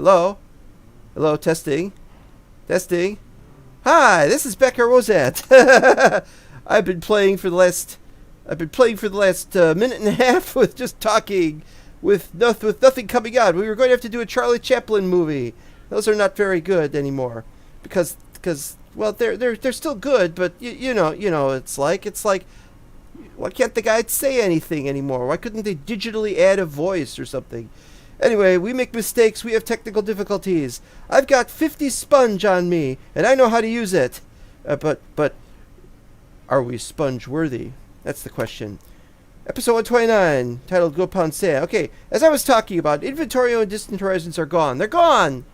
Hello? Hello, testing. Testing. Hi, this is Becker Rosette. I've been playing for the last minute and a half with just talking with nothing coming out. We were going to have to do a Charlie Chaplin movie. Those are not very good anymore because well, they're still good, but you know it's like why can't the guy say anything anymore? Why couldn't they digitally add a voice or something? Anyway, we make mistakes. We have technical difficulties. I've got 50 sponge on me, and I know how to use it. But are we sponge worthy? That's the question. Episode 129, titled Go Pound Sand. Okay, as I was talking about, Inventorio and Distant Horizons are gone. They're gone!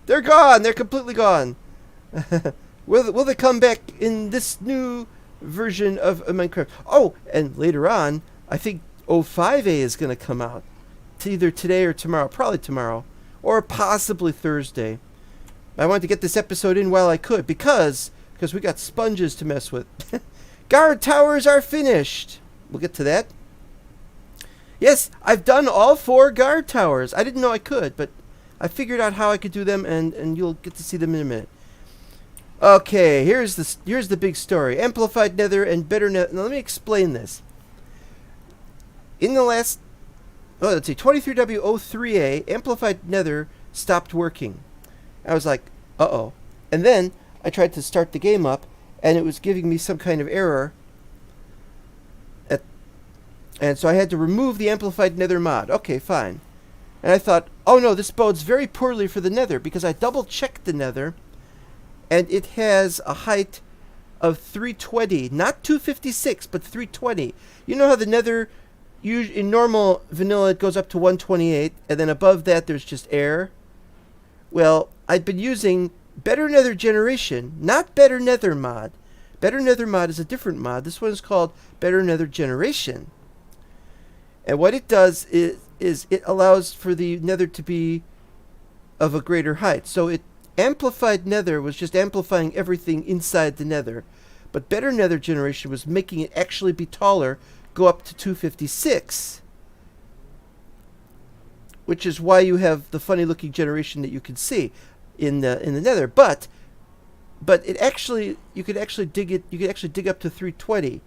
They're gone! They're completely gone. Will they come back in this new version of Minecraft? Oh, and later on, I think 05A is going to come out. Either today or tomorrow. Probably tomorrow. Or possibly Thursday. I wanted to get this episode in while I could because we got sponges to mess with. Guard towers are finished. We'll get to that. Yes, I've done all 4 guard towers. I didn't know I could, but I figured out how I could do them, and you'll get to see them in a minute. Okay, here's the big story. Amplified Nether and better Nether. Now let me explain this. In the last, let's see, 23W03A, Amplified Nether stopped working. I was like, uh-oh. And then I tried to start the game up, and it was giving me some kind of error. And so I had to remove the Amplified Nether mod. Okay, fine. And I thought, oh no, this bodes very poorly for the Nether, because I double-checked the Nether, and it has a height of 320. Not 256, but 320. You know how the Nether, in normal vanilla, it goes up to 128, and then above that there's just air? Well, I'd been using Better Nether Generation, not Better Nether Mod. Better Nether Mod is a different mod. This one is called Better Nether Generation. And what it does is it allows for the Nether to be of a greater height. So it Amplified Nether was just amplifying everything inside the Nether. But Better Nether Generation was making it actually be taller, go up to 256. Which is why you have the funny looking generation that you can see in the Nether. But it actually you could actually dig up to 320.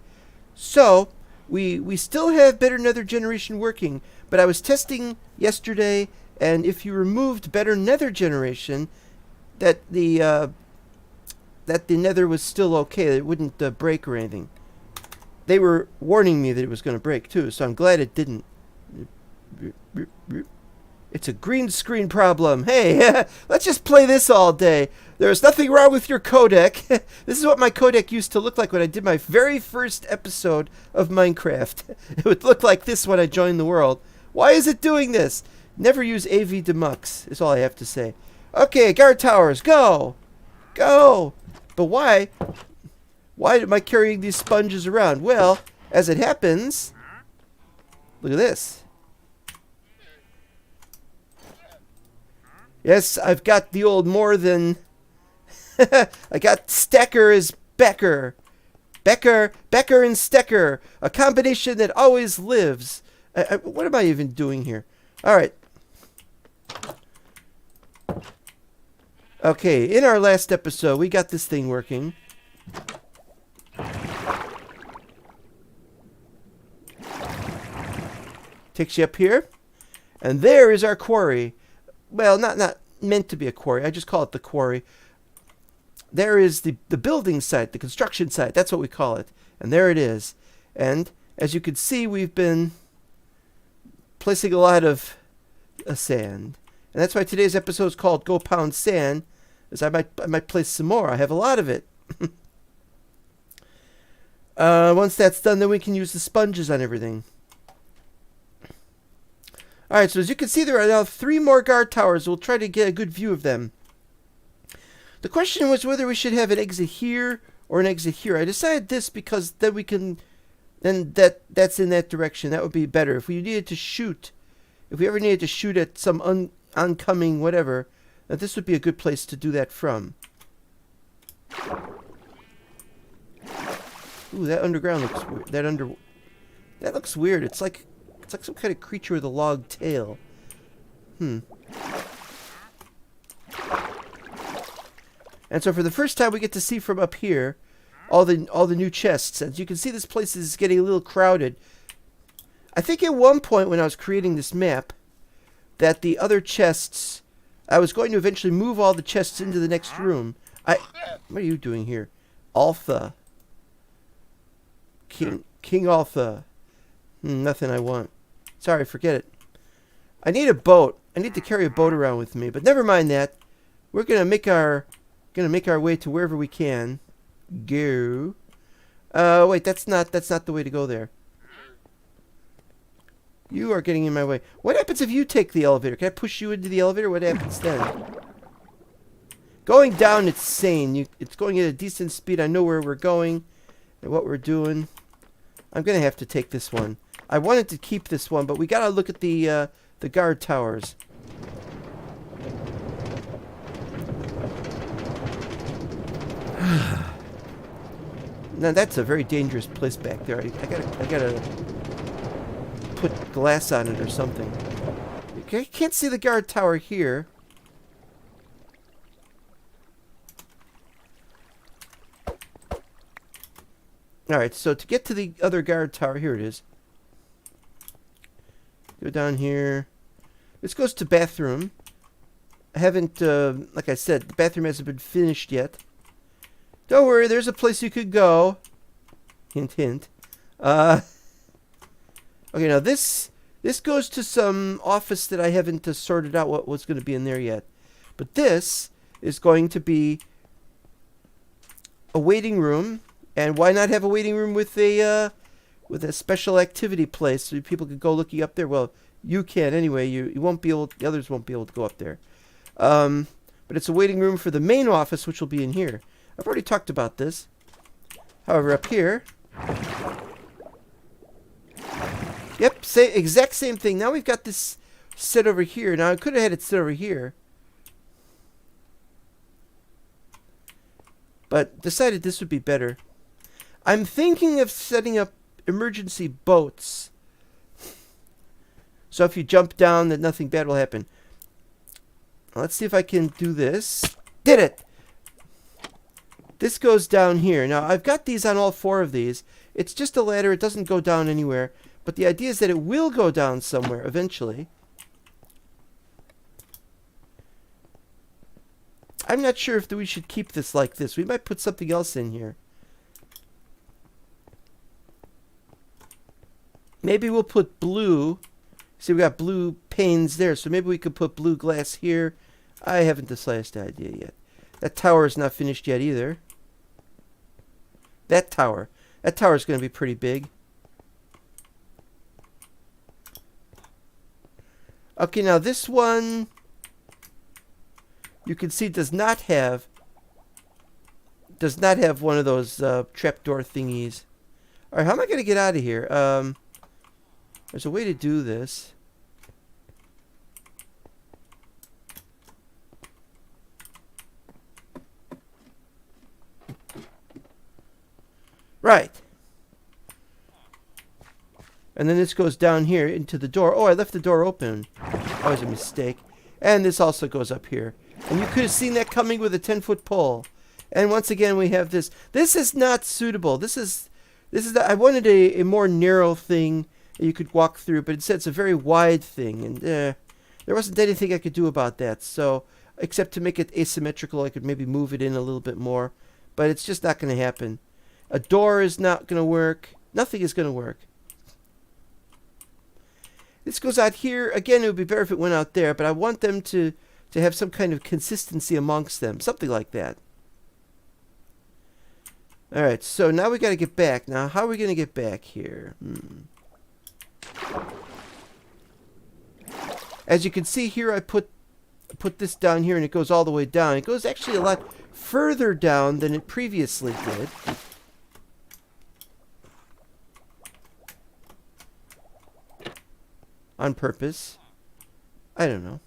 So we still have Better Nether Generation working, but I was testing yesterday, and if you removed Better Nether Generation, that the Nether was still okay. It wouldn't break or anything. They were warning me that it was going to break too, so I'm glad it didn't. It's a green screen problem. Hey, let's just play this all day. There's nothing wrong with your codec. This is what my codec used to look like when I did my very first episode of Minecraft. It would look like this when I joined the world. Why is it doing this? Never use AV Demux, is all I have to say. Okay, guard towers, go! Go! But why? Why am I carrying these sponges around? Well, as it happens, look at this. Yes, I've got the old more than... I got Stecker as Becker. Becker and Stecker. A combination that always lives. What am I even doing here? Alright. Okay, in our last episode, we got this thing working. Takes you up here. And there is our quarry. Well, not meant to be a quarry. I just call it the quarry. There is the building site, the construction site. That's what we call it. And there it is. And as you can see, we've been placing a lot of sand. And that's why today's episode is called Go Pound Sand, as I might place some more. I have a lot of it. Once that's done, then we can use the sponges on everything. Alright, so as you can see, there are now 3 more guard towers. We'll try to get a good view of them. The question was whether we should have an exit here or an exit here. I decided this because then we can... Then that's in that direction. That would be better. If we needed to shoot... If we ever needed to shoot at some oncoming whatever, this would be a good place to do that from. Ooh, that underground looks weird. That looks weird. It's like some kind of creature with a long tail. And so for the first time, we get to see from up here all the new chests. As you can see, this place is getting a little crowded. I think at one point when I was creating this map, that the other chests, I was going to eventually move all the chests into the next room. What are you doing here? Altha. King Altha. Nothing I want. Sorry, forget it. I need a boat. I need to carry a boat around with me, but never mind that. We're gonna make our way to wherever we can. Go. Wait, that's not the way to go there. You are getting in my way. What happens if you take the elevator? Can I push you into the elevator? What happens then? Going down, it's sane. It's going at a decent speed. I know where we're going and what we're doing. I'm gonna have to take this one. I wanted to keep this one, but we gotta look at the guard towers. Now that's a very dangerous place back there. I gotta put glass on it or something. I can't see the guard tower here. Alright, so to get to the other guard tower, here it is. Go down here. This goes to bathroom. I haven't, like I said, the bathroom hasn't been finished yet. Don't worry, there's a place you could go. Hint, hint. Okay, now this goes to some office that I haven't sorted out what's going to be in there yet. But this is going to be a waiting room. And why not have a waiting room with a special activity place so people could go looking up there? Well, you can anyway. You won't be able. The others won't be able to go up there. But it's a waiting room for the main office, which will be in here. I've already talked about this. However, up here, yep, exact same thing. Now we've got this set over here. Now I could have had it sit over here, but decided this would be better. I'm thinking of setting up emergency boats. So if you jump down, that nothing bad will happen. Let's see if I can do this. Did it! This goes down here. Now, I've got these on all four of these. It's just a ladder. It doesn't go down anywhere. But the idea is that it will go down somewhere eventually. I'm not sure if we should keep this like this. We might put something else in here. Maybe we'll put blue. See, we got blue panes there. So maybe we could put blue glass here. I haven't the slightest idea yet. That tower is not finished yet either. That tower is going to be pretty big. Okay, now this one, you can see does not have one of those trapdoor thingies. All right, how am I going to get out of here? There's a way to do this. Right. And then this goes down here into the door. Oh, I left the door open. That was a mistake. And this also goes up here. And you could have seen that coming with a 10-foot pole. And once again, we have this. This is not suitable. This is I wanted a more narrow thing that you could walk through, but instead it's a very wide thing. And there wasn't anything I could do about that. So, except to make it asymmetrical, I could maybe move it in a little bit more. But it's just not going to happen. A door is not going to work. Nothing is going to work. This goes out here. Again, it would be better if it went out there, but I want them to have some kind of consistency amongst them. Something like that. Alright, so now we got to get back. Now, how are we going to get back here? As you can see here, I put this down here, and it goes all the way down. It goes actually a lot further down than it previously did. On purpose. I don't know.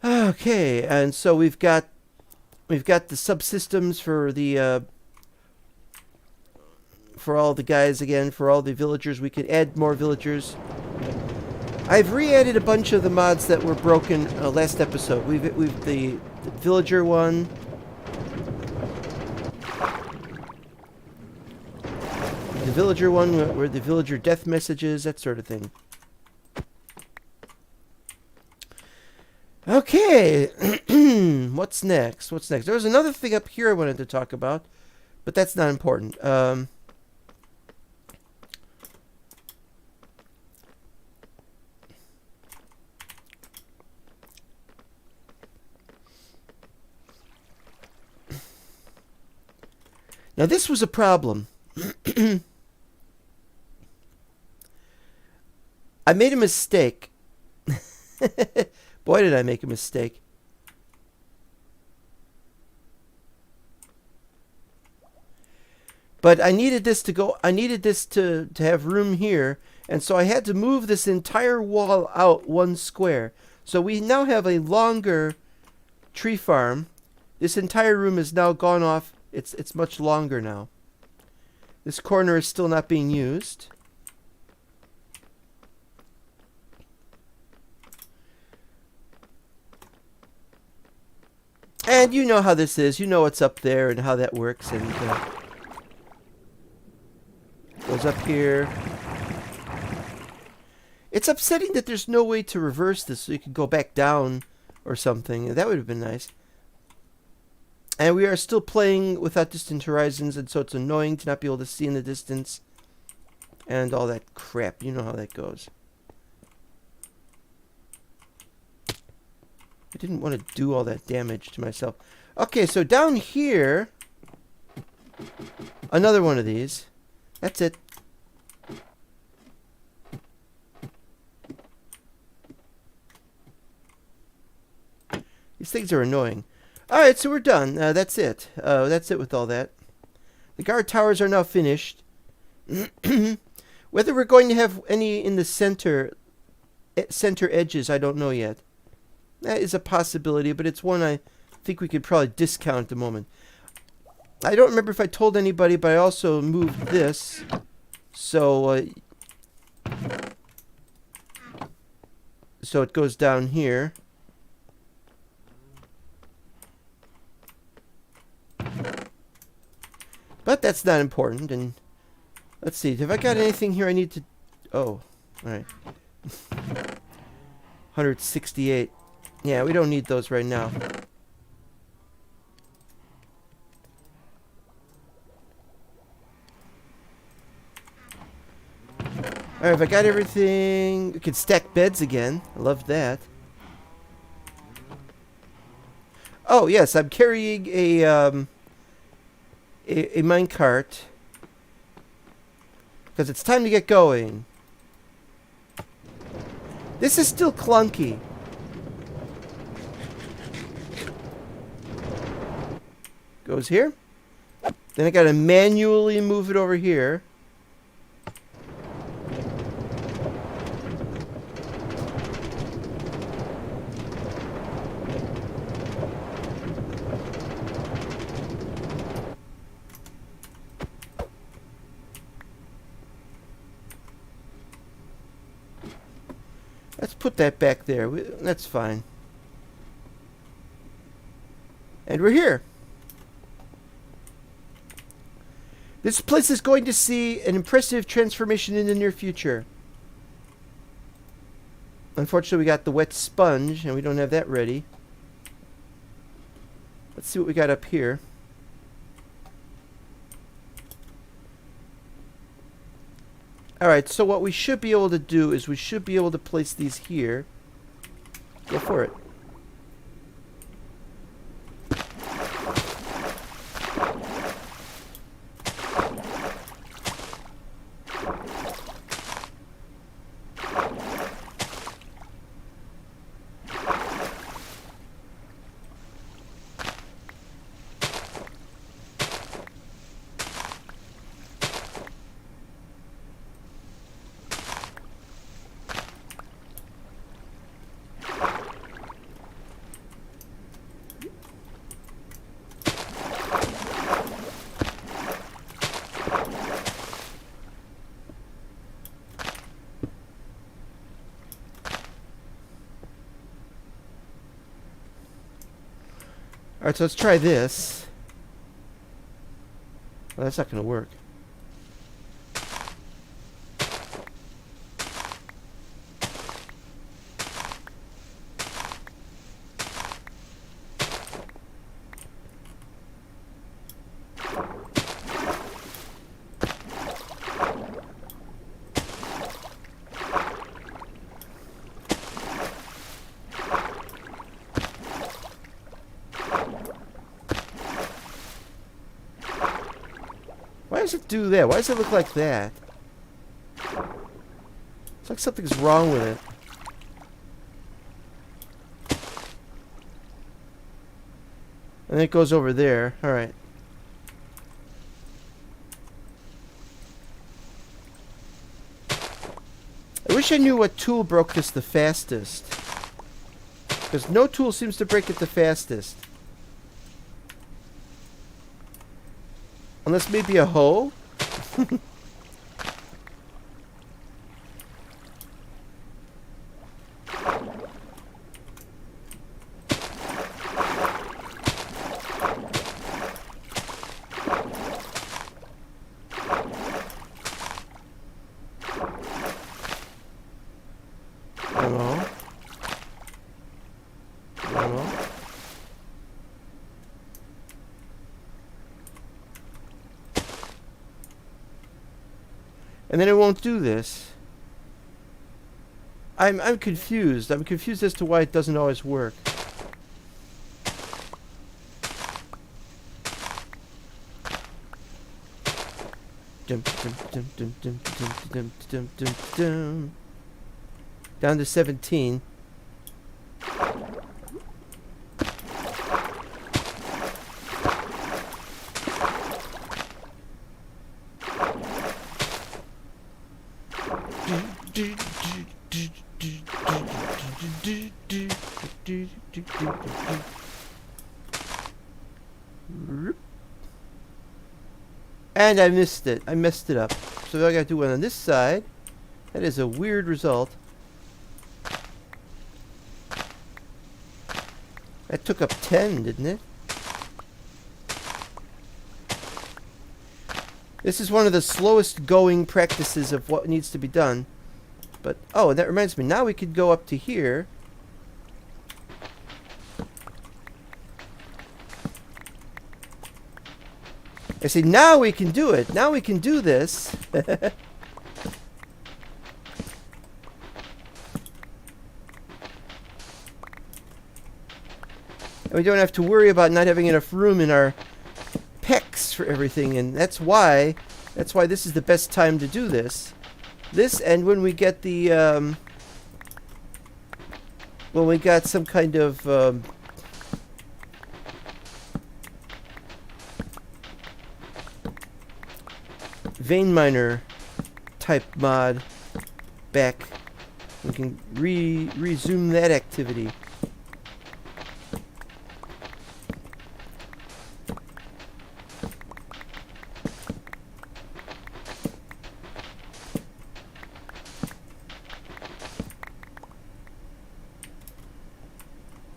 Okay, and so we've got the subsystems for the for all the guys again, for all the villagers. We could add more villagers. I've re-added a bunch of the mods that were broken last episode. We've the villager one. The villager one, where the villager death messages, that sort of thing. Okay, what's next? What's next? There was another thing up here I wanted to talk about, but that's not important. Now this was a problem. I made a mistake. Boy, did I make a mistake. But I needed this to go, I needed this to have room here, and so I had to move this entire wall out 1 square. So we now have a longer tree farm. This entire room is now gone off. It's much longer now. This corner is still not being used. And you know how this is. You know what's up there and how that works. And goes up here. It's upsetting that there's no way to reverse this so you can go back down or something. That would have been nice. And we are still playing without distant horizons, and so it's annoying to not be able to see in the distance. And all that crap. You know how that goes. I didn't want to do all that damage to myself. Okay, so down here, another one of these. That's it. These things are annoying. Alright, so we're done. That's it. That's it with all that. The guard towers are now finished. Whether we're going to have any in the center edges, I don't know yet. That is a possibility, but it's one I think we could probably discount at the moment. I don't remember if I told anybody, but I also moved this. So, so it goes down here. But that's not important. And let's see. Have I got anything here I need to... Oh, alright. 168. Yeah, we don't need those right now. Alright, have I got everything? We can stack beds again. I love that. Oh, yes, I'm carrying a minecart. Because it's time to get going. This is still clunky. Goes here. Then I gotta manually move it over here. Let's put that back there. That's fine. And we're here. This place is going to see an impressive transformation in the near future. Unfortunately, we got the wet sponge, and we don't have that ready. Let's see what we got up here. Alright, so what we should be able to do is we should be able to place these here. Go for it. Alright, so let's try this. Well, that's not going to work. Why does it do that? Why does it look like that? It's like something's wrong with it. And then it goes over there. Alright. I wish I knew what tool broke this the fastest. Because no tool seems to break it the fastest. Unless maybe a hoe? Ammo. Ammo. And then it won't do this. I'm confused. I'm confused as to why it doesn't always work. Dum, dum, dum, dum, dum, dum, dum, dum, dum, dum. Down to 17. And I missed it. I messed it up. So I gotta do one on this side. That is a weird result. That took up 10, didn't it? This is one of the slowest going practices of what needs to be done. But, oh, and that reminds me. Now we could go up to here. I say, now we can do it. Now we can do this. And we don't have to worry about not having enough room in our pecs for everything. And that's why this is the best time to do this. This, and when we get the, when we got some kind of, vein miner type mod back, we can resume that activity.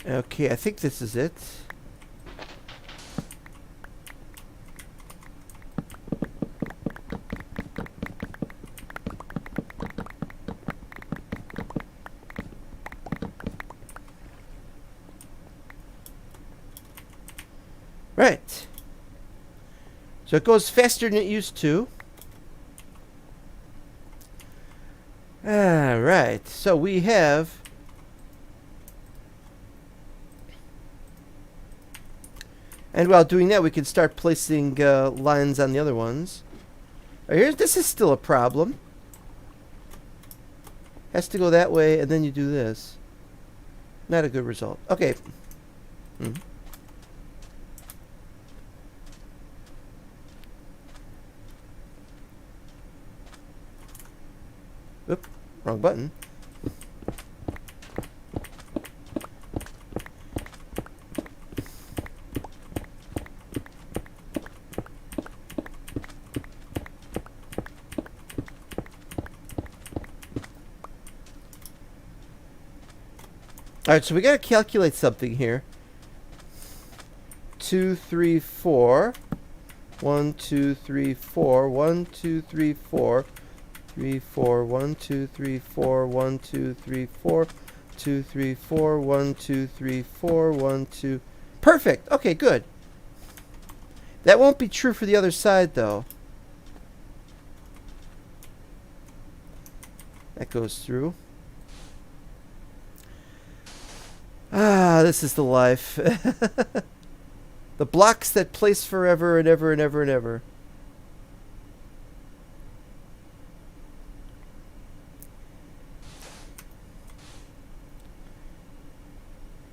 Okay, I think this is it. Right. So it goes faster than it used to. Alright, so we have and while doing that we can start placing lines on the other ones. Here's, this is still a problem. Has to go that way and then you do this. Not a good result. Okay. Oop, wrong button. Alright, so we gotta calculate something here. 2, 3, 4. 1, 2, 3, 4. 1, 2, 3, 4. 3, 4. 1, 2, 3, 4. 1, 2, 3, 4. 2, 3, 4. 1, 2, 3, 4. 1, 2. Perfect. Okay, good. That won't be true for the other side, though. That goes through. Ah, this is the life. The blocks that place forever and ever and ever and ever.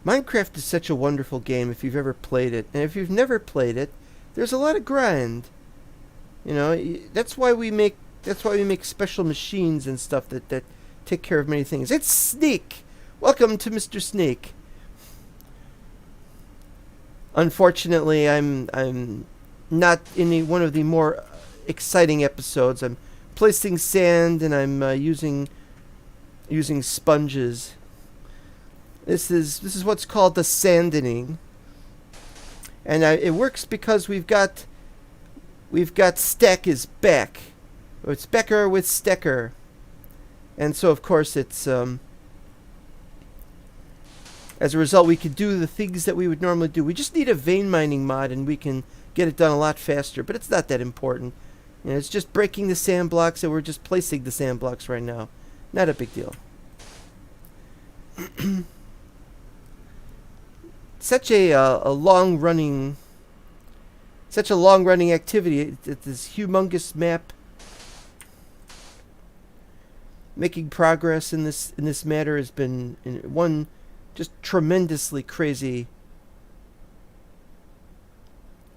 Minecraft is such a wonderful game if you've ever played it. And if you've never played it, there's a lot of grind. You know, that's why we make special machines and stuff that take care of many things. It's Sneak. Welcome to Mr. Sneak. Unfortunately, I'm not in one of the more exciting episodes. I'm placing sand and I'm using sponges. This is what's called the sandening, and it works because we've got Stack is back. It's Becker with Stecker, and so of course it's as a result we can do the things that we would normally do. We just need a vein mining mod and we can get it done a lot faster, but it's not that important. You know, it's just breaking the sand blocks, and we're just placing the sand blocks right now. Not a big deal. Such a long-running activity. This humongous map. Making progress in this matter has been one just tremendously crazy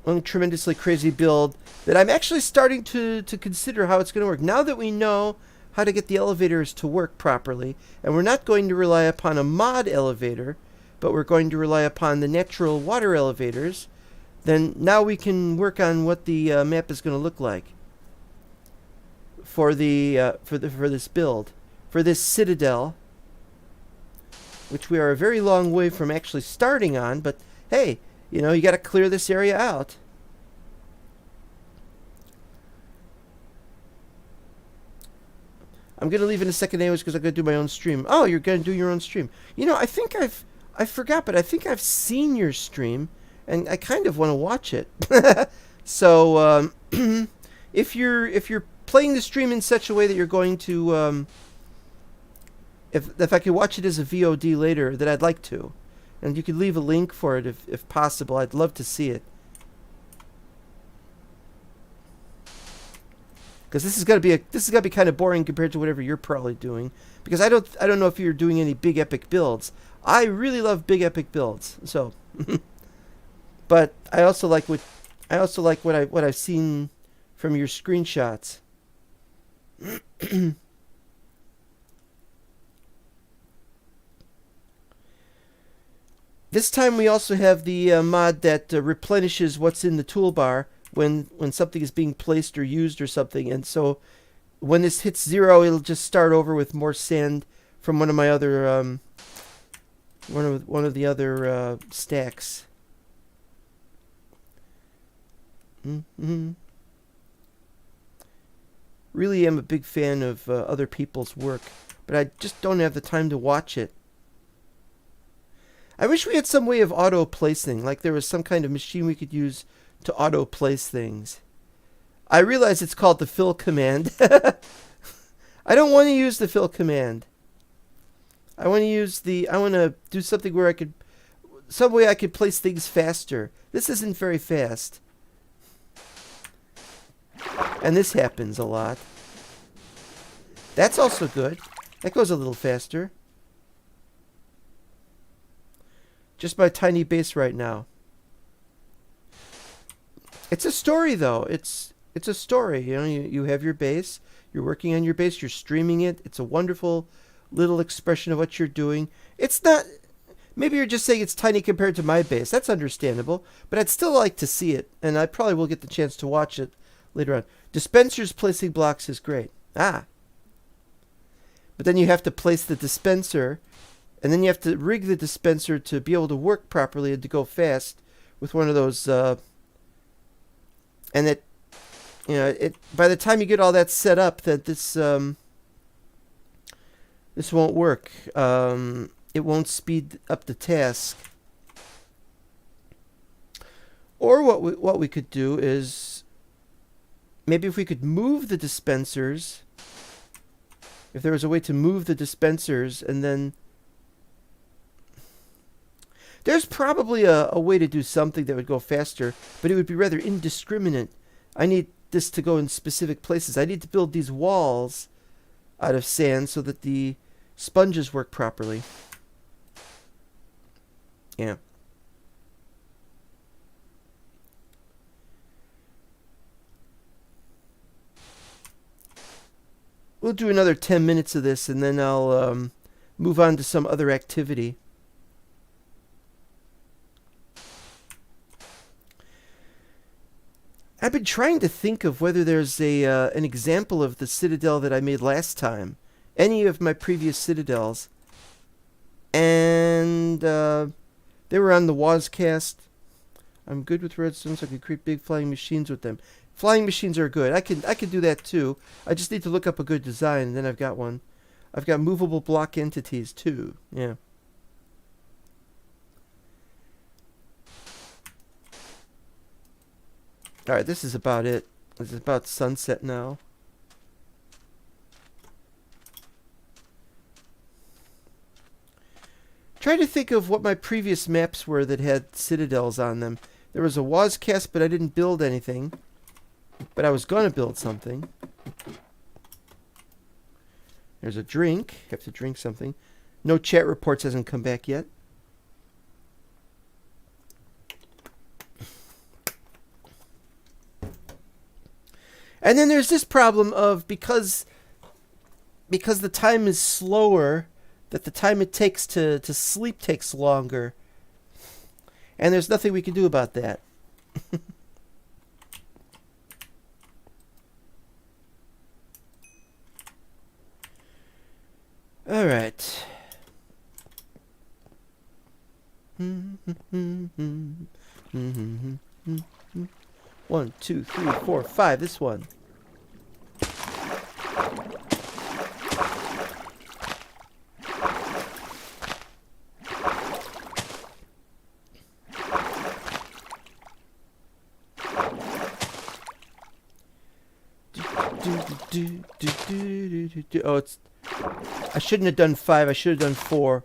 build that I'm actually starting to consider how it's going to work. Now that we know how to get the elevators to work properly, and we're not going to rely upon a mod elevator, but we're going to rely upon the natural water elevators, then now we can work on what the map is going to look like for this build, for this citadel, which we are a very long way from actually starting on. But hey, you know, you got to clear this area out. I'm gonna leave in a second anyways because I'm gonna do my own stream. Oh, you're gonna do your own stream? You know, I forgot, but I think I've seen your stream, and I kind of want to watch it. So, if you're playing the stream in such a way that you're going to, if I could watch it as a VOD later, that I'd like to, and you could leave a link for it if possible. I'd love to see it. Because this is gonna be kind of boring compared to whatever you're probably doing. Because I don't know if you're doing any big epic builds. I really love big epic builds. So, but I also like what I've seen from your screenshots. This time we also have the mod that replenishes what's in the toolbar when something is being placed or used or something, and so when this hits 0, it'll just start over with more sand from one of my other one of the other stacks. Really am a big fan of other people's work, but I just don't have the time to watch it. I wish we had some way of auto placing, like there was some kind of machine we could use to auto place things. I realize it's called the fill command. I don't want to use the fill command. I want to do something where some way I could place things faster. This isn't very fast. And this happens a lot. That's also good. That goes a little faster. Just my tiny base right now. It's a story, though. It's a story. You know, you have your base. You're working on your base. You're streaming it. It's a wonderful little expression of what you're doing. It's not... Maybe you're just saying it's tiny compared to my base. That's understandable. But I'd still like to see it. And I probably will get the chance to watch it later on. Dispensers placing blocks is great. But then you have to place the dispenser. And then you have to rig the dispenser to be able to work properly and to go fast with one of those, and it, you know, it by the time you get all that set up, that this this won't work. It won't speed up the task. Or what we could do is maybe if we could move the dispensers, if there was a way to move the dispensers, and then there's probably a way to do something that would go faster, but it would be rather indiscriminate. I need this to go in specific places. I need to build these walls out of sand so that the sponges work properly. Yeah. We'll do another 10 minutes of this, and then I'll move on to some other activity. I've been trying to think of whether there's an example of the citadel that I made last time. Any of my previous citadels. And they were on the Wazcast. I'm good with redstone, so I can create big flying machines with them. Flying machines are good. I can do that too. I just need to look up a good design, and then I've got one. I've got movable block entities too. Yeah. Alright, this is about it. This is about sunset now. Try to think of what my previous maps were that had citadels on them. There was a Wazcast, but I didn't build anything. But I was going to build something. There's a drink. Have to drink something. No chat reports hasn't come back yet. And then there's this problem of because the time is slower, that the time it takes to sleep takes longer. And there's nothing we can do about that. All right. 1, 2, 3, 4, 5. This one. Oh, it's. I shouldn't have done 5. I should have done 4.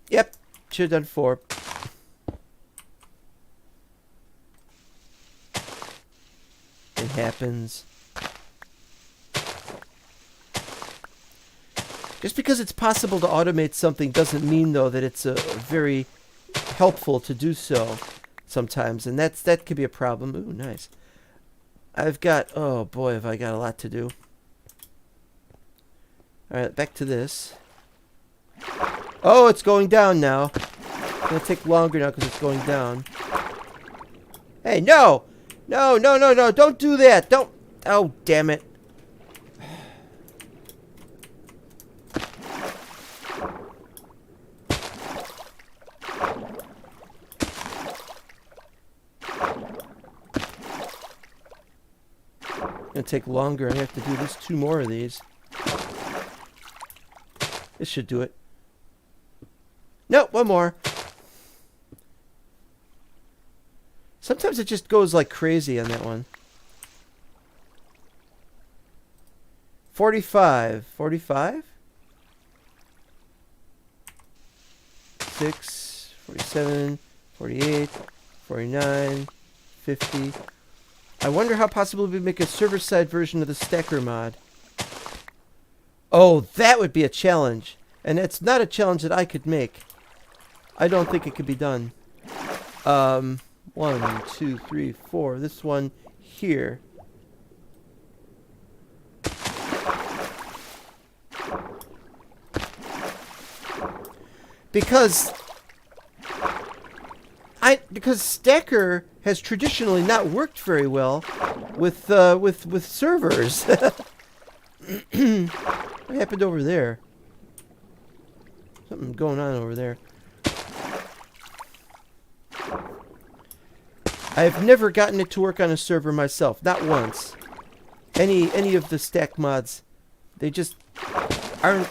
Yep, should have done 4. It happens. Just because it's possible to automate something doesn't mean, though, that it's very helpful to do so sometimes, and that could be a problem. Ooh, nice. I've got, oh boy, have I got a lot to do. Alright, back to this. Oh, it's going down now. It's going to take longer now because it's going down. Hey, no! No, no, no, no, don't do that! Don't! Oh, damn it. It's going to take longer. I have to do at least 2 more of these. This should do it. Nope, 1 more. Sometimes it just goes like crazy on that one. 45. 45? 6, 47, 48, 49, 50. I wonder how possible we make a server-side version of the stacker mod. Oh, that would be a challenge. And it's not a challenge that I could make. I don't think it could be done. 1, 2, 3, 4. This one here. Because Stacker has traditionally not worked very well with servers. What happened over there? Something going on over there. I've never gotten it to work on a server myself, not once. Any of the stack mods, they just aren't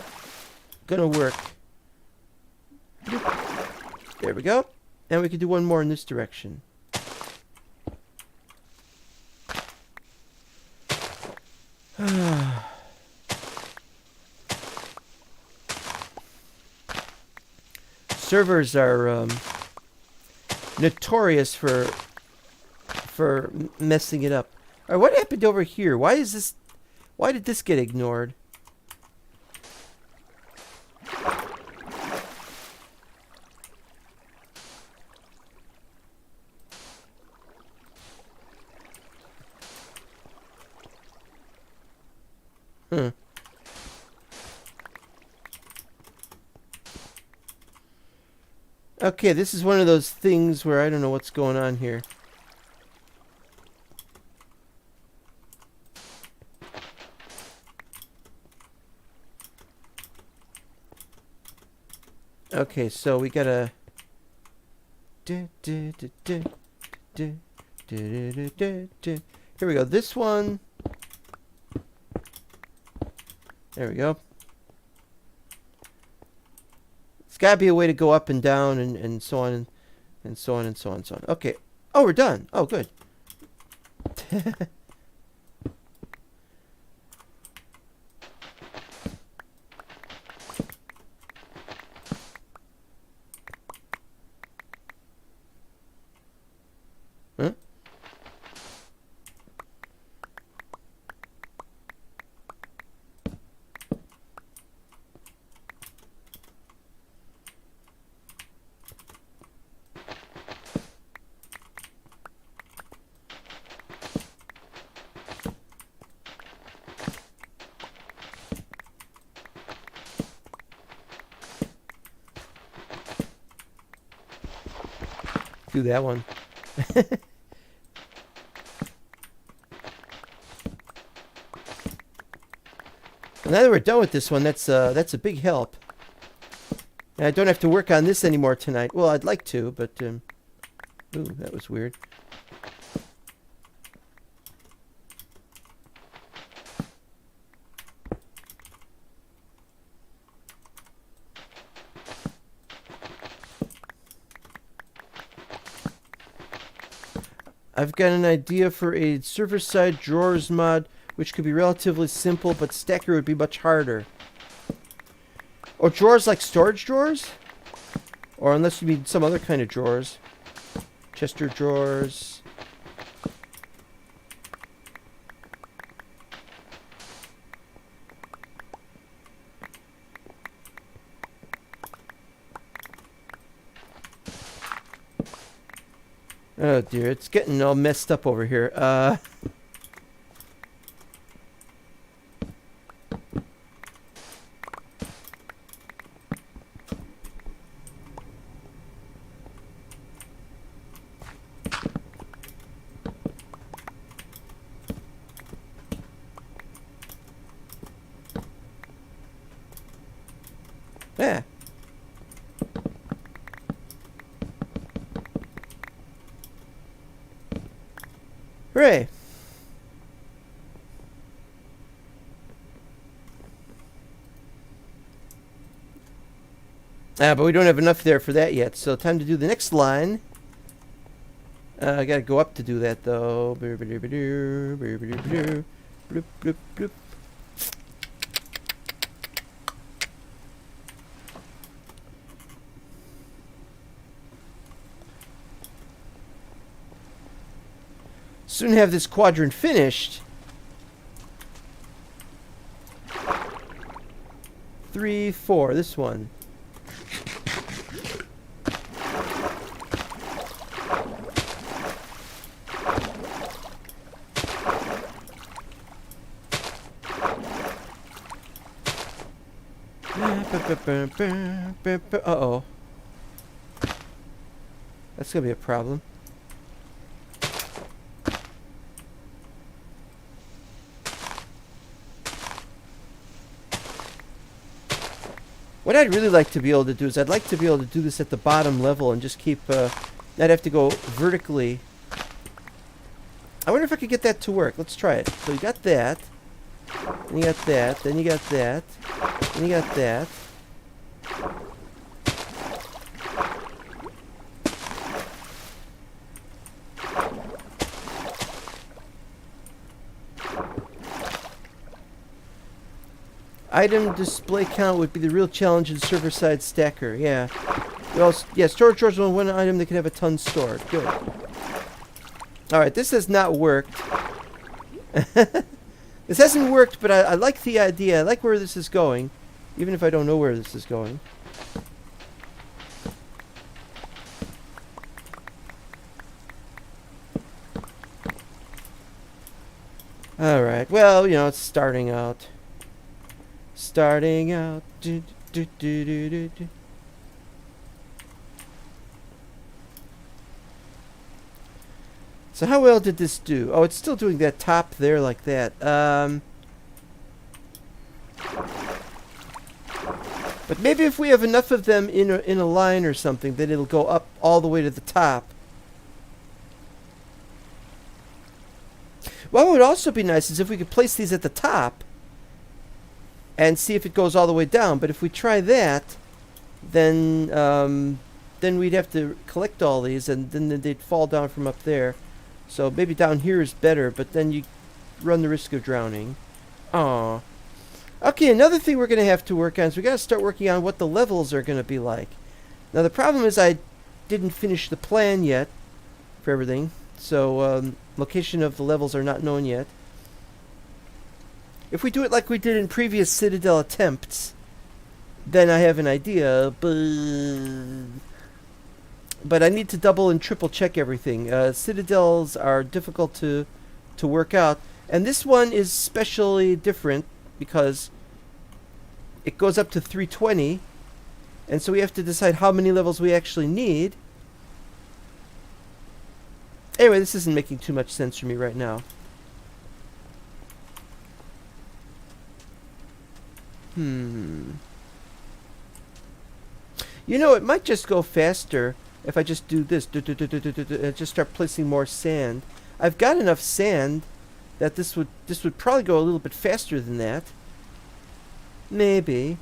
gonna work. There we go. And we can do one more in this direction. Servers are notorious for messing it up. All right, what happened over here? Why did this get ignored? Okay, this is one of those things where I don't know what's going on here. Okay, so we gotta... Here we go. This one... There we go. It's got to be a way to go up and down and so on and so on and so on and so on. Okay. Oh, we're done. Oh, good. Huh? Do that one. Now that we're done with this one, that's a big help. And I don't have to work on this anymore tonight. Well, I'd like to, but ooh, that was weird. I've got an idea for a server-side drawers mod, which could be relatively simple, but Stacker would be much harder. Or drawers like storage drawers? Or unless you mean some other kind of drawers. Chester drawers. Oh dear, it's getting all messed up over here. Yeah. Hooray! But we don't have enough there for that yet, so time to do the next line. I gotta go up to do that though. Bloop, bloop, bloop. Soon have this quadrant finished. 3, 4, this one. Uh-oh. That's gonna be a problem. What I'd really like to be able to do is I'd like to be able to do this at the bottom level and just keep, not have to go vertically I wonder if I could get that to work. Let's try it. So you got that. Then you got that. Then you got that. Then you got that. Item display count would be the real challenge in server-side stacker. Yeah. Well, yeah, storage drawers on one item that can have a ton stored. Good. Alright, this has not worked. This hasn't worked, but I like the idea. I like where this is going, even if I don't know where this is going. Alright, well, you know, it's starting out. Starting out. Do, do, do, do, do, do. So how well did this do? Oh, it's still doing that top there like that. But maybe if we have enough of them in a line or something, then it'll go up all the way to the top. What would also be nice is if we could place these at the top and see if it goes all the way down. But if we try that, then we'd have to collect all these, and then they'd fall down from up there. So maybe down here is better, but then you run the risk of drowning. Aww. Okay, another thing we're going to have to work on is we got to start working on what the levels are going to be like. Now the problem is I didn't finish the plan yet for everything, so location of the levels are not known yet. If we do it like we did in previous Citadel attempts, then I have an idea, but I need to double and triple check everything. Citadels are difficult to work out, and this one is especially different because it goes up to 320, and so we have to decide how many levels we actually need. Anyway, this isn't making too much sense for me right now. You know, it might just go faster if I just do this, just start placing more sand. I've got enough sand that this would probably go a little bit faster than that. Maybe.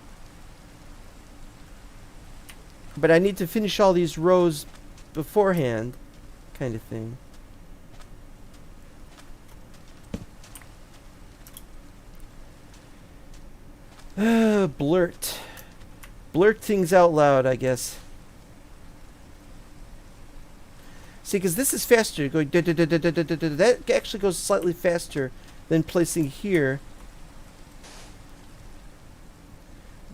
But I need to finish all these rows beforehand, kind of thing. Blurt. Blurt things out loud, I guess. See, because this is faster. Going that actually goes slightly faster than placing here.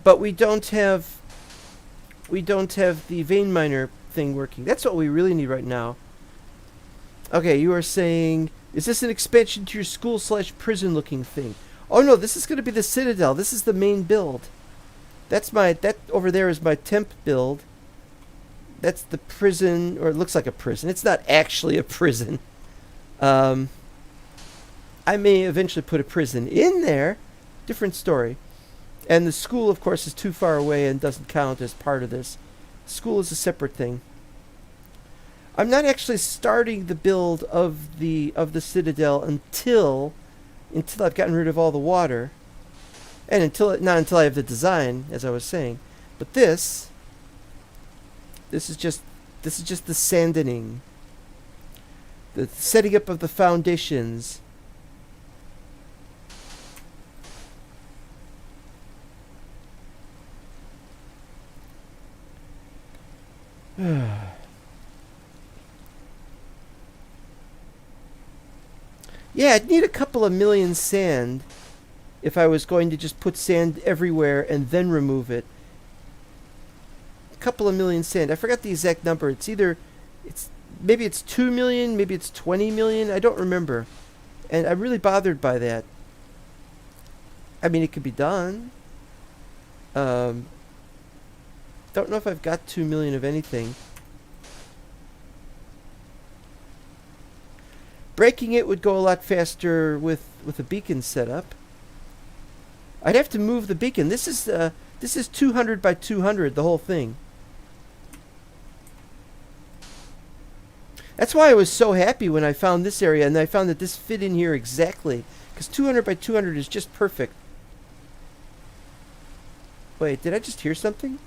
But we don't have the vein miner thing working. That's what we really need right now. Okay, you are saying, is this an expansion to your school/prison looking thing? Oh no, this is going to be the Citadel. This is the main build. That over there is my temp build. That's the prison, or it looks like a prison. It's not actually a prison. I may eventually put a prison in there. Different story. And the school, of course, is too far away and doesn't count as part of this. School is a separate thing. I'm not actually starting the build of the Citadel until I've gotten rid of all the water, and not until I have the design, as I was saying. But this is just the sandening, the setting up of the foundations. Yeah, I'd need a couple of million sand if I was going to just put sand everywhere and then remove it. A couple of million sand. I forgot the exact number. Maybe it's 2 million, maybe it's 20 million. I don't remember. And I'm really bothered by that. I mean, it could be done. Don't know if I've got 2 million of anything. Breaking it would go a lot faster with a beacon setup. I'd have to move the beacon. This is 200 by 200, the whole thing. That's why I was so happy when I found this area, and I found that this fit in here exactly. Because 200 by 200 is just perfect. Wait, did I just hear something?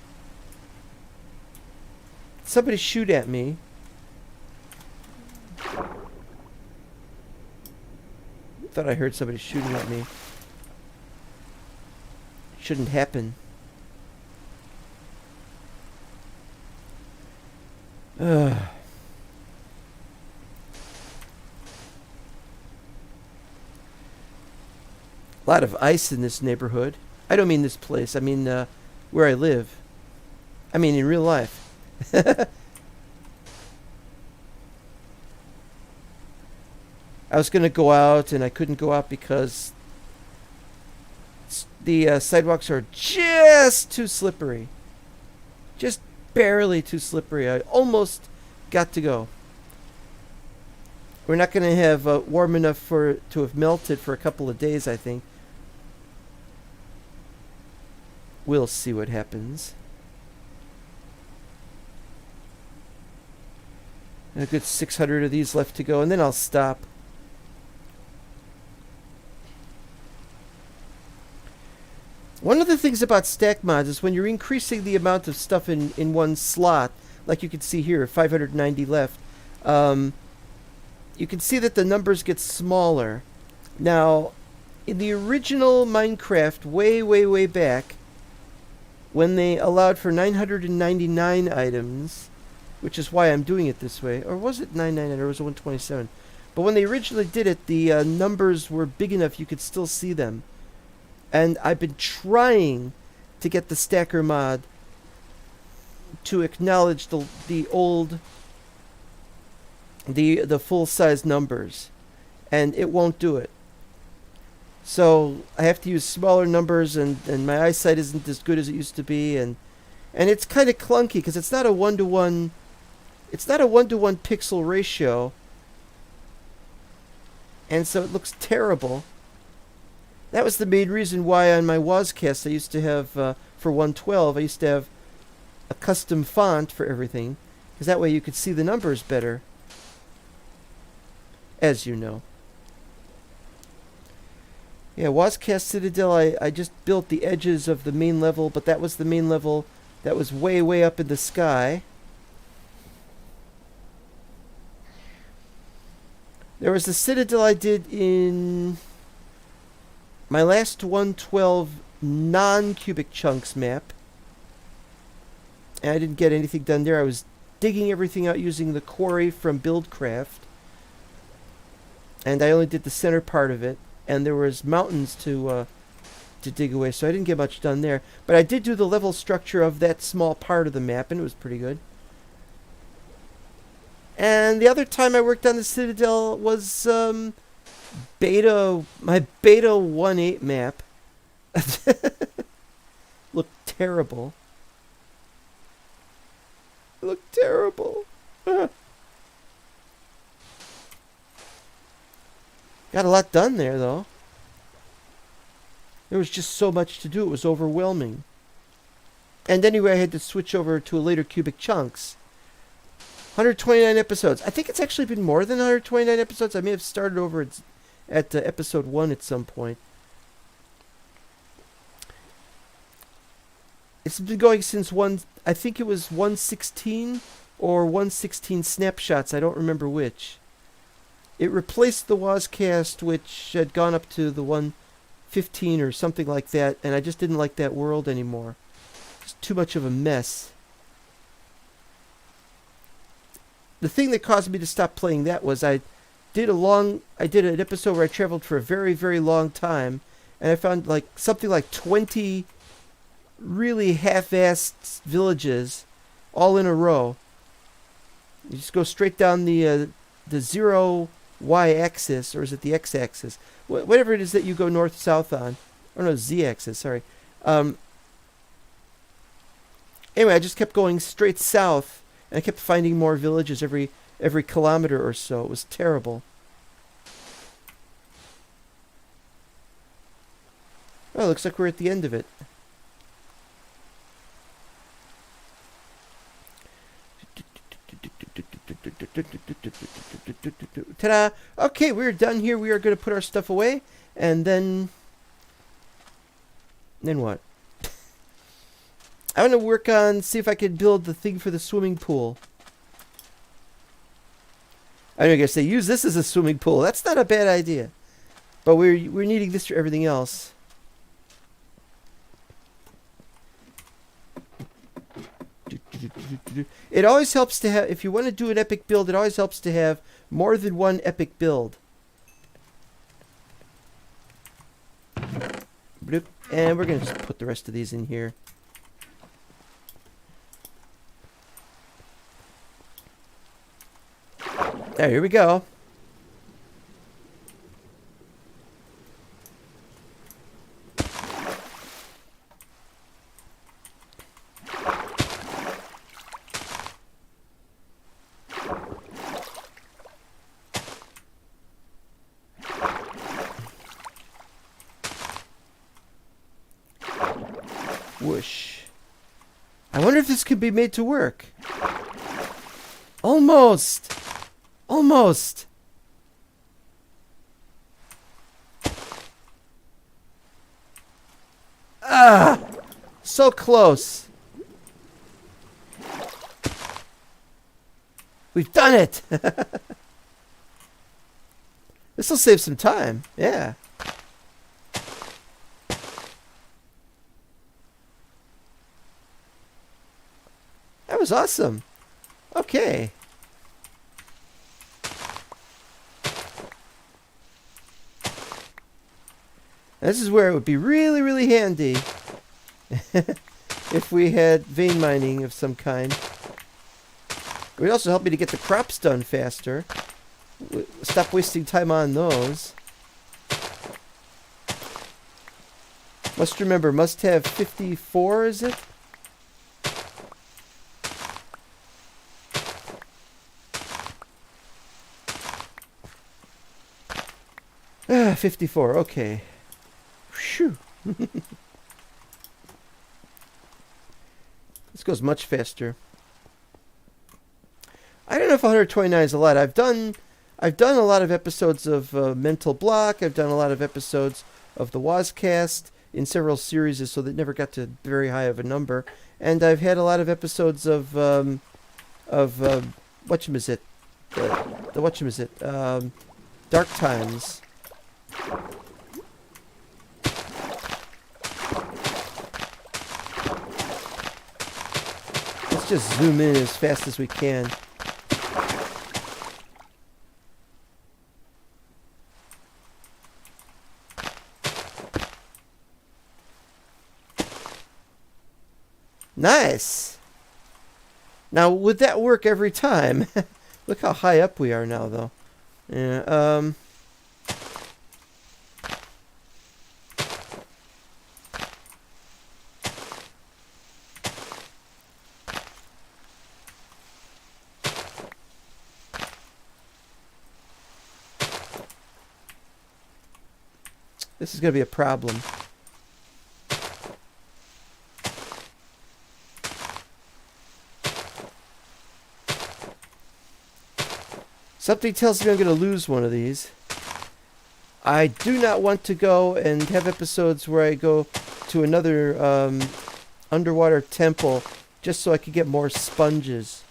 Somebody shoot at me. Thought I heard somebody shooting at me. Shouldn't happen. Ugh. A lot of ice in this neighborhood. I don't mean this place. I mean where I live. I mean in real life. I was going to go out, and I couldn't go out because the sidewalks are just too slippery. Just barely too slippery. I almost got to go. We're not going to have warm enough to have melted for a couple of days, I think. We'll see what happens. A good 600 of these left to go, and then I'll stop. One of the things about stack mods is when you're increasing the amount of stuff in one slot, like you can see here, 590 left, you can see that the numbers get smaller. Now, in the original Minecraft, way back, when they allowed for 999 items, which is why I'm doing it this way, or was it 999 or was it 127? But when they originally did it, the numbers were big enough you could still see them. And I've been trying to get the stacker mod to acknowledge the old, the full-size numbers, and it won't do it. So I have to use smaller numbers, and my eyesight isn't as good as it used to be, and it's kind of clunky because it's not a 1-to-1. It's not a 1-to-1 pixel ratio, and so it looks terrible. That was the main reason why on my Wozcast I used to have, for 112, I used to have a custom font for everything, because that way you could see the numbers better, as you know. Yeah, Wozcast Citadel, I just built the edges of the main level, but that was the main level that was way up in the sky. There was the Citadel I did in my last 112 non-cubic chunks map. And I didn't get anything done there. I was digging everything out using the quarry from Buildcraft. And I only did the center part of it. And there was mountains to dig away, so I didn't get much done there. But I did do the level structure of that small part of the map, and it was pretty good. And the other time I worked on the Citadel was my beta 1.8 map. Looked terrible. It looked terrible. Got a lot done there, though. There was just so much to do. It was overwhelming. And anyway, I had to switch over to later cubic chunks. 129 episodes. I think it's actually been more than 129 episodes. I may have started over at episode 1 at some point. It's been going since I think it was 116 or 116 snapshots. I don't remember which. It replaced the Wozcast, which had gone up to the 115 or something like that, and I just didn't like that world anymore. It's too much of a mess. The thing that caused me to stop playing that was I did an episode where I traveled for a very long time, and I found something like 20 really half-assed villages all in a row. You just go straight down the 0 y-axis, or is it the x-axis? Whatever it is that you go north-south on. Or no, z-axis, sorry. Anyway, I just kept going straight south, and I kept finding more villages every kilometer or so. It was terrible. Oh, looks like we're at the end of it. Ta-da! Okay, we're done here. We are going to put our stuff away, and then what? I want to work on see if I can build the thing for the swimming pool. I guess they use this as a swimming pool. That's not a bad idea, but we're needing this for everything else. It always helps to have, if you want to do an epic build, it always helps to have more than one epic build. And we're going to just put the rest of these in here. There, here we go. Whoosh. I wonder if this could be made to work. Almost. Almost. Ah! So close. We've done it. This will save some time. Yeah. That was awesome. Okay. This is where it would be really, really handy if we had vein mining of some kind. It would also help me to get the crops done faster. Stop wasting time on those. Must remember, must have 54, is it? Ah, 54, okay. Phew. This goes much faster. I don't know if 129 is a lot. I've done a lot of episodes of Mental Block. I've done a lot of episodes of the Wazcast in several series, so that never got to very high of a number. And I've had a lot of episodes of whatchamazit, the whatchamazit, Dark Times. Let's just zoom in as fast as we can. Nice! Now, would that work every time? Look how high up we are now, though. Yeah, this is going to be a problem. Something tells me I'm going to lose one of these. I do not want to go and have episodes where I go to another underwater temple just so I could get more sponges.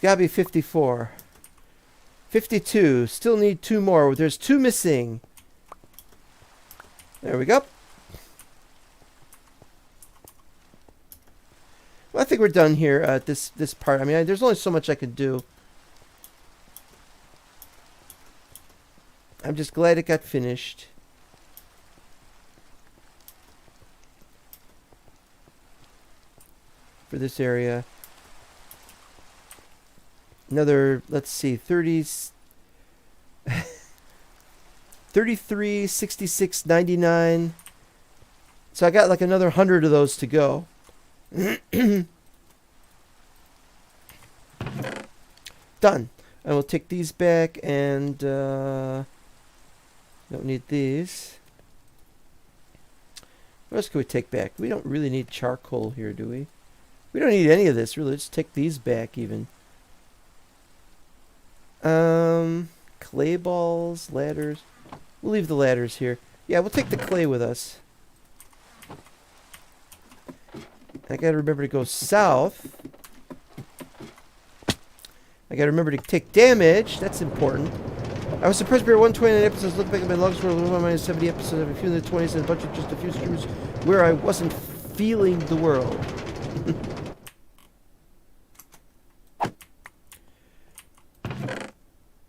Gotta be 54. 52. Still need 2 more. There's 2 missing. There we go. Well, I think we're done here at this part. I mean, there's only so much I can do. I'm just glad it got finished. For this area. Another, let's see, 33, 66, 99. So I got like another 100 of those to go. Done. And we'll take these back and Don't need these. What else can we take back? We don't really need charcoal here, do we? We don't need any of this, really. Let's take these back, even. Clay balls, ladders. We'll leave the ladders here. Yeah, we'll take the clay with us. I gotta remember to go south. I gotta remember to take damage. That's important. I was surprised we were 129 episodes. Look back at my logs for 170 episodes. I have a few in the 20s and a bunch of just a few streams where I wasn't feeling the world.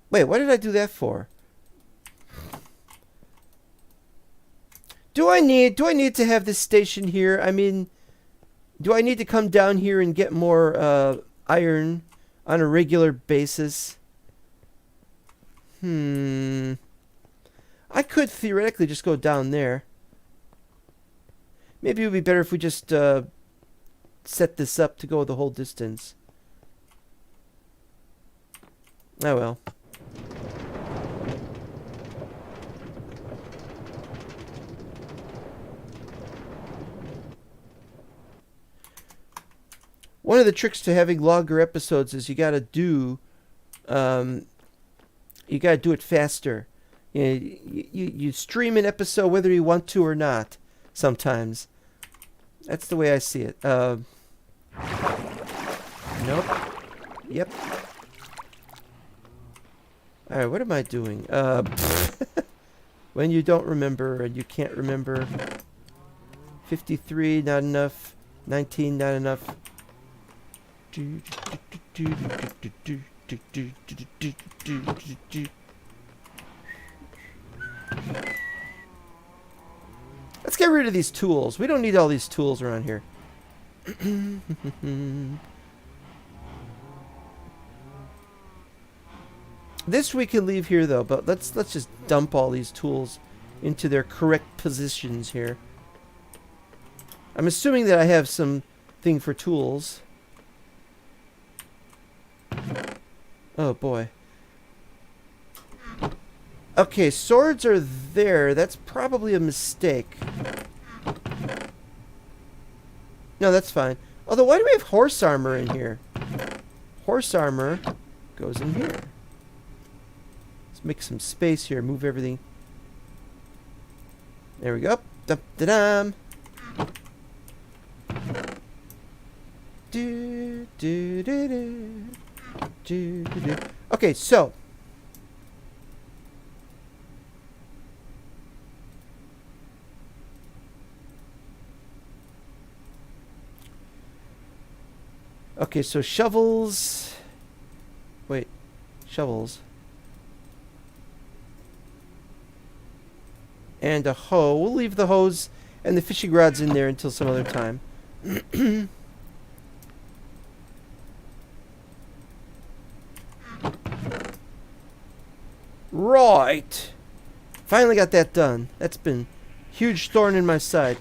Wait, what did I do that for? Do I need to have this station here? I mean, do I need to come down here and get more iron on a regular basis? I could theoretically just go down there. Maybe it would be better if we just set this up to go the whole distance. Oh well. One of the tricks to having longer episodes is you gotta do it faster. You stream an episode whether you want to or not. Sometimes, that's the way I see it. Nope. Yep. All right, what am I doing? When you don't remember and you can't remember. 53, not enough. 19, not enough. Let's get rid of these tools. We don't need all these tools around here. This we can leave here though, but let's just dump all these tools into their correct positions here. I'm assuming that I have some thing for tools. Oh boy. Okay, swords are there. That's probably a mistake. No, that's fine. Although, why do we have horse armor in here? Horse armor goes in here. Let's make some space here. Move everything. There we go. Dum-da-dum. Do-do-do-do. Do-do-do. Okay, so. Okay, so shovels. Wait, shovels. And a hoe. We'll leave the hose and the fishing rods in there until some other time. Right. Finally got that done. That's been a huge thorn in my side.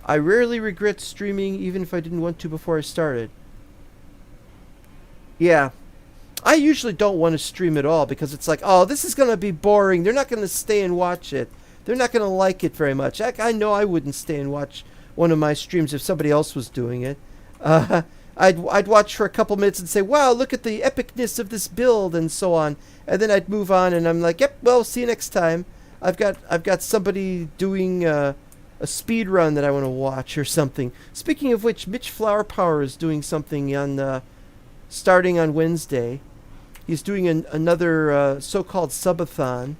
I rarely regret streaming, even if I didn't want to before I started. Yeah. I usually don't want to stream at all because it's like, oh, this is going to be boring. They're not going to stay and watch it. They're not going to like it very much. I know I wouldn't stay and watch one of my streams if somebody else was doing it. I'd watch for a couple minutes and say, wow, look at the epicness of this build and so on. And then I'd move on and I'm like, yep, well, see you next time. I've got somebody doing a speed run that I want to watch or something. Speaking of which, Mitch Flower Power is doing something on starting on Wednesday. He's doing another so-called subathon.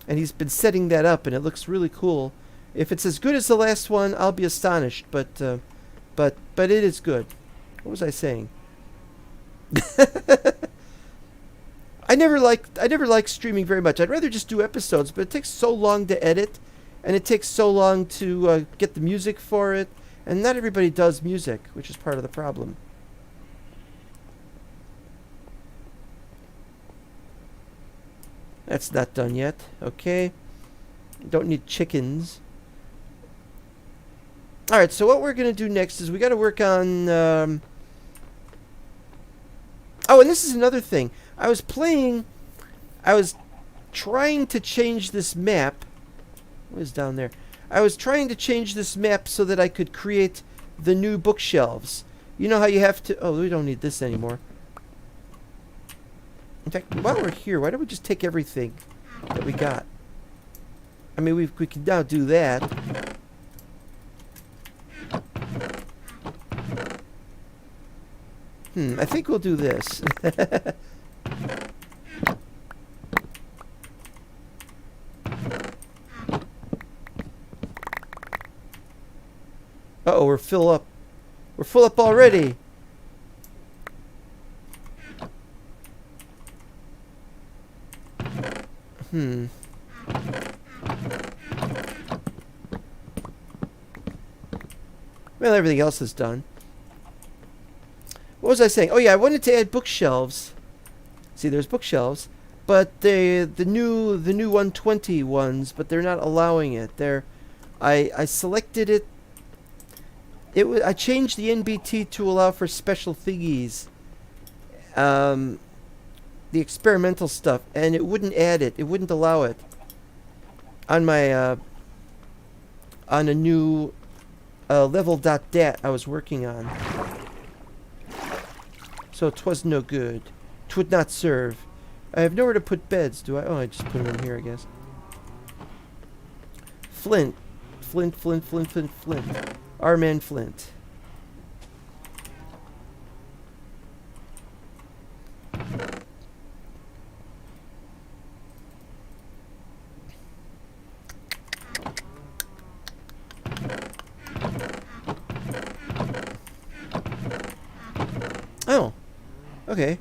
And he's been setting that up, and it looks really cool. If it's as good as the last one, I'll be astonished. But it is good. What was I saying? I never liked streaming very much. I'd rather just do episodes, but it takes so long to edit, and it takes so long to get the music for it, and not everybody does music, which is part of the problem. That's not done yet. Okay. Don't need chickens. Alright, so what we're going to do next is we got to work on... Oh, and this is another thing. I was trying to change this map. What is down there? I was trying to change this map so that I could create the new bookshelves. You know how you have to... Oh, we don't need this anymore. In fact, while we're here, why don't we just take everything that we got? I mean, we can now do that. I think we'll do this. Uh-oh, we're full up. We're full up already. Well, everything else is done. What was I saying? Oh yeah, I wanted to add bookshelves. See, there's bookshelves, but the new 120 ones, but they're not allowing it. I selected it. I changed the NBT to allow for special thingies. The experimental stuff, and it wouldn't add it. It wouldn't allow it on my on a new level.dat I was working on. So 'twas no good. 'Twould not serve. I have nowhere to put beds, do I? Oh, I just put them in here, I guess. Flint. Flint. Our man Flint. Oh. Okay.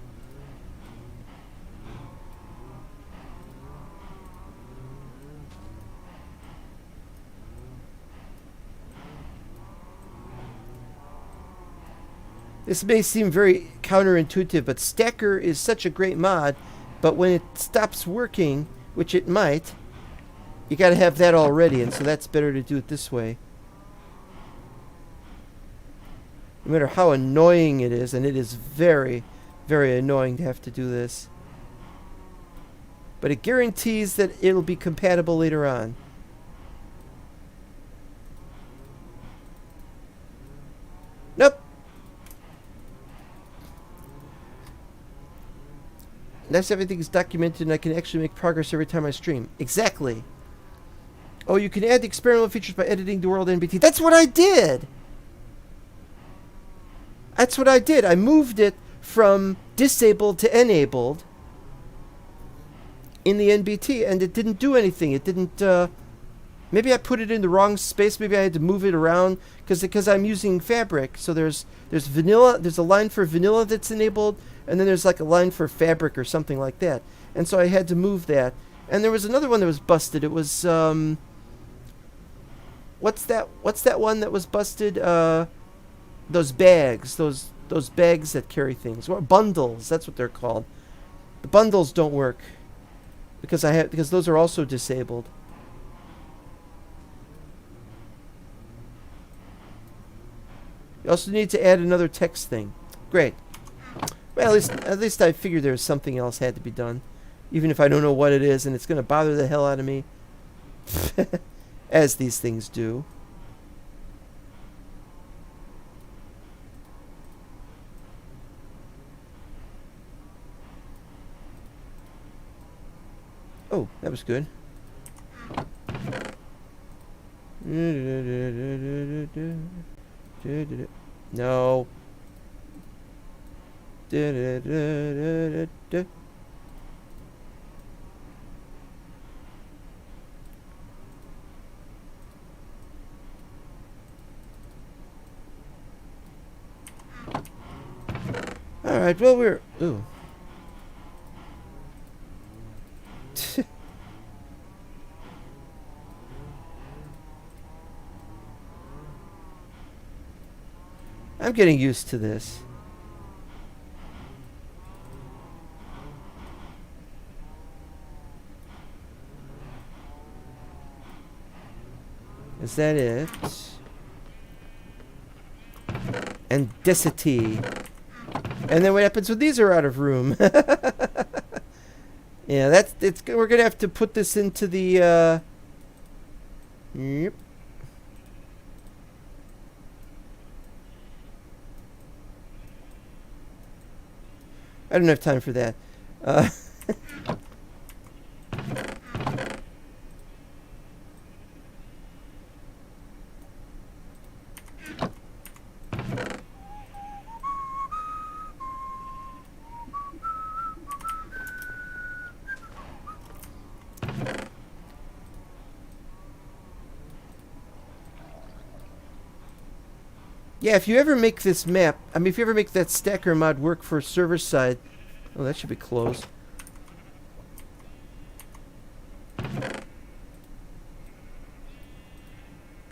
This may seem very counterintuitive, but Stacker is such a great mod, but when it stops working, which it might, you gotta have that already, and so that's better to do it this way. No matter how annoying it is, and it is very, very annoying to have to do this. But it guarantees that it'll be compatible later on. Nope. That's everything is documented, and I can actually make progress every time I stream. Exactly. Oh, you can add the experimental features by editing the world NBT. That's what I did! That's what I did. I moved it from disabled to enabled in the NBT, and it didn't do anything. It didn't, maybe I put it in the wrong space. Maybe I had to move it around, because I'm using Fabric. So there's vanilla, there's a line for vanilla that's enabled, and then there's like a line for Fabric or something like that. And so I had to move that. And there was another one that was busted. It was, what's that one that was busted? Those bags, those bags that carry things, or bundles. That's what they're called. The bundles don't work because those are also disabled. You also need to add another text thing. Great. Well, at least I figured there was something else had to be done, even if I don't know what it is, and it's going to bother the hell out of me, as these things do. Oh, that was good. No. All right, well, we're... Ooh. I'm getting used to this. Is that it? And density. And then what happens when these are out of room? Yeah, we're gonna have to put this into the yep. I don't have time for that. Yeah, if you ever make this map, I mean, if you ever make that stacker mod work for server side, oh, that should be closed.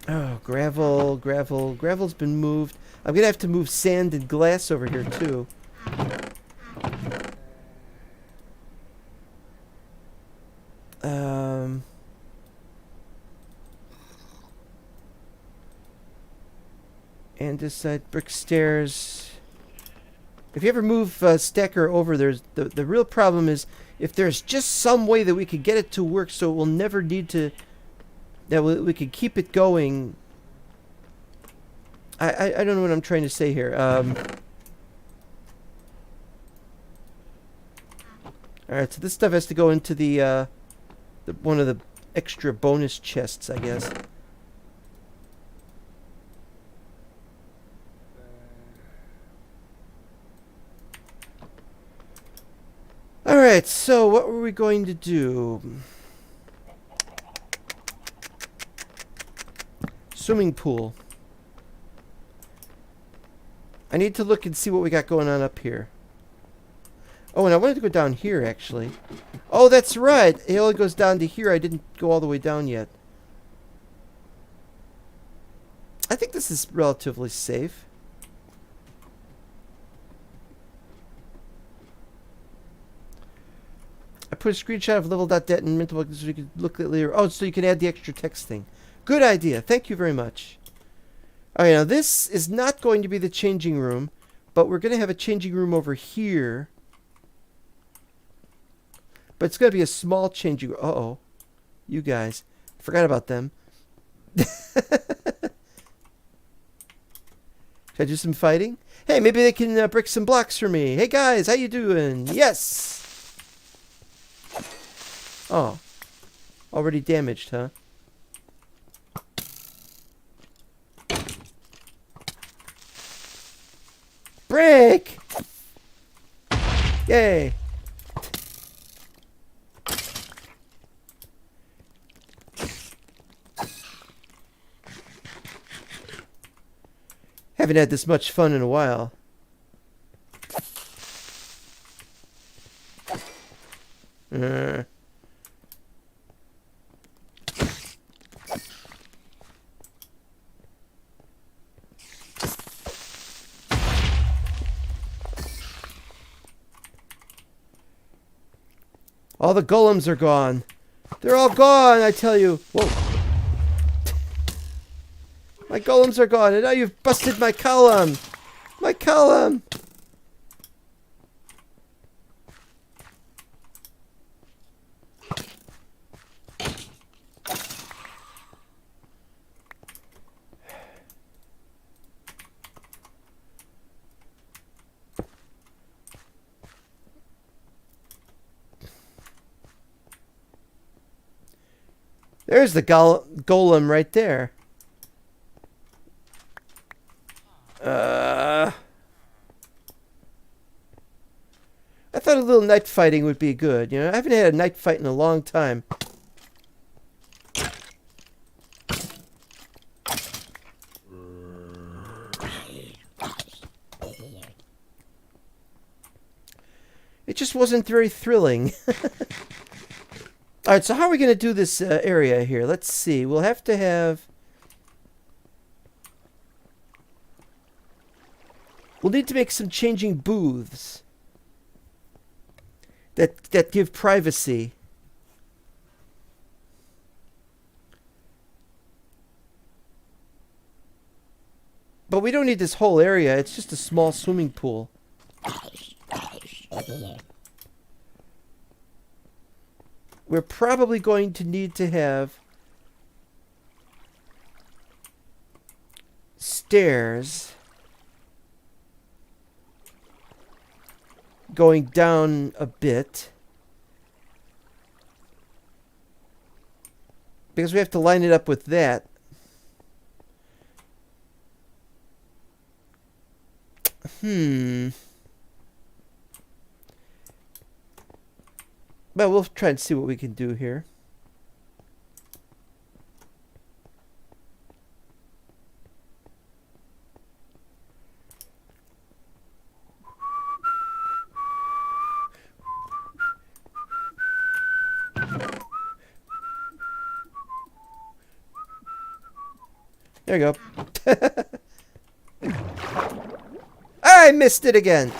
Oh, gravel's been moved. I'm gonna have to move sand and glass over here too. And this side, brick stairs. If you ever move stacker over, there's the real problem is if there's just some way that we could get it to work so it will never need to, that we could keep it going. I don't know what I'm trying to say here. Alright, so this stuff has to go into the one of the extra bonus chests, I guess. Alright, so what were we going to do? Swimming pool. I need to look and see what we got going on up here. Oh, and I wanted to go down here, actually. Oh, that's right! It only goes down to here. I didn't go all the way down yet. I think this is relatively safe. I put a screenshot of level.dat in mental book so you can look at it later. Oh, so you can add the extra text thing. Good idea. Thank you very much. Alright, now this is not going to be the changing room, but we're going to have a changing room over here. But it's going to be a small changing room. Uh-oh. You guys. Forgot about them. Should I do some fighting? Hey, maybe they can brick some blocks for me. Hey, guys. How you doing? Yes! Oh. Already damaged, huh? Break! Yay! Haven't had this much fun in a while. All the golems are gone. They're all gone, I tell you. Whoa. My golems are gone, and now you've busted my column. My column. There's the golem right there. I thought a little night fighting would be good. You know, I haven't had a night fight in a long time. It just wasn't very thrilling. Alright, so how are we going to do this area here? Let's see. We'll have to have... We'll need to make some changing booths that give privacy. But we don't need this whole area. It's just a small swimming pool. we're probably going to need to have stairs going down a bit, because we have to line it up with that. But we'll try and see what we can do here. There you go. I missed it again.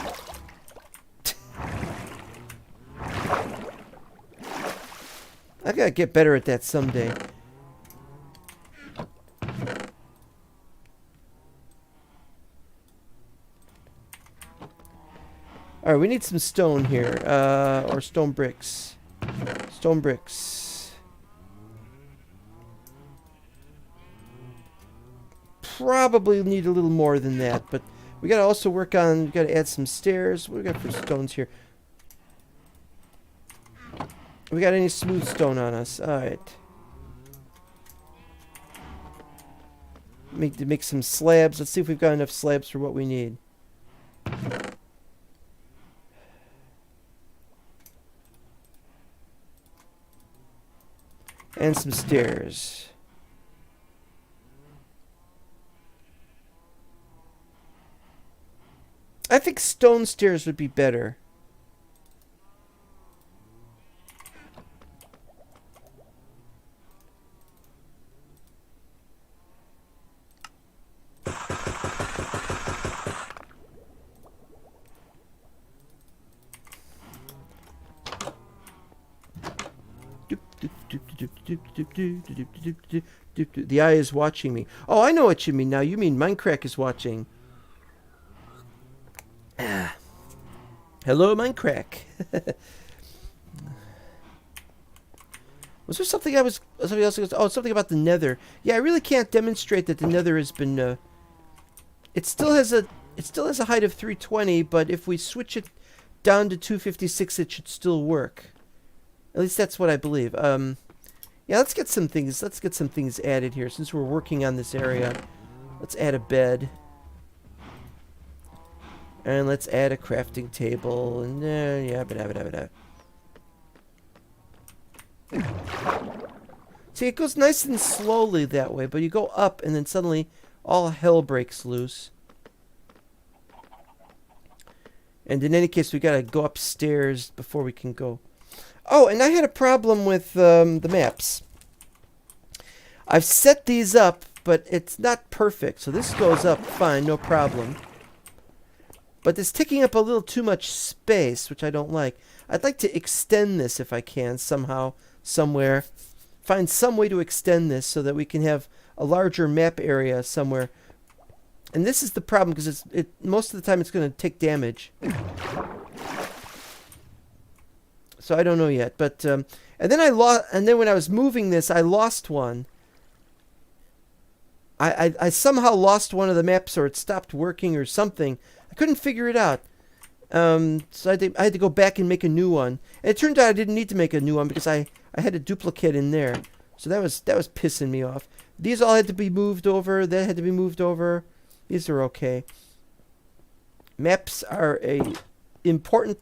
I gotta get better at that someday. Alright, we need some stone here. Or stone bricks. Stone bricks. Probably need a little more than that, but we gotta also work on, we gotta add some stairs. What do we got for stones here? We got any smooth stone on us? Alright. Make some slabs. Let's see if we've got enough slabs for what we need. And some stairs. I think stone stairs would be better. The eye is watching me. Oh, I know what you mean now. You mean Minecraft is watching. Hello, Minecraft. Was there something something else? Oh, something about the Nether. Yeah, I really can't demonstrate that the Nether has been. It still has a height of 320, but if we switch it down to 256, it should still work. At least that's what I believe. Yeah, let's get some things. Let's get some things added here since we're working on this area. Let's add a bed. And let's add a crafting table. And see, it goes nice and slowly that way, but you go up and then suddenly all hell breaks loose. And in any case, we gotta go upstairs before we can go. Oh, and I had a problem with the maps. I've set these up, but it's not perfect. So this goes up fine, no problem. But it's taking up a little too much space, which I don't like. I'd like to extend this if I can, somehow, somewhere. Find some way to extend this so that we can have a larger map area somewhere. And this is the problem, because most of the time it's going to take damage. So I don't know yet. But and then when I was moving this, I lost one. I somehow lost one of the maps, or it stopped working or something. I couldn't figure it out. So I had to go back and make a new one. And it turned out I didn't need to make a new one because I had a duplicate in there. So that was pissing me off. These all had to be moved over. That had to be moved over. These are okay. Maps are a important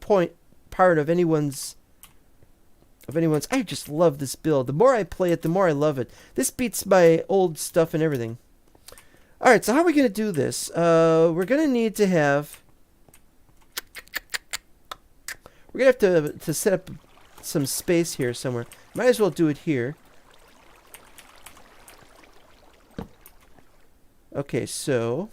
part of anyone's. I just love this build. The more I play it, the more I love it. This beats my old stuff and everything. Alright, so how are we going to do this? We're going to need to have... We're going to have to set up some space here somewhere. Might as well do it here. Okay, so...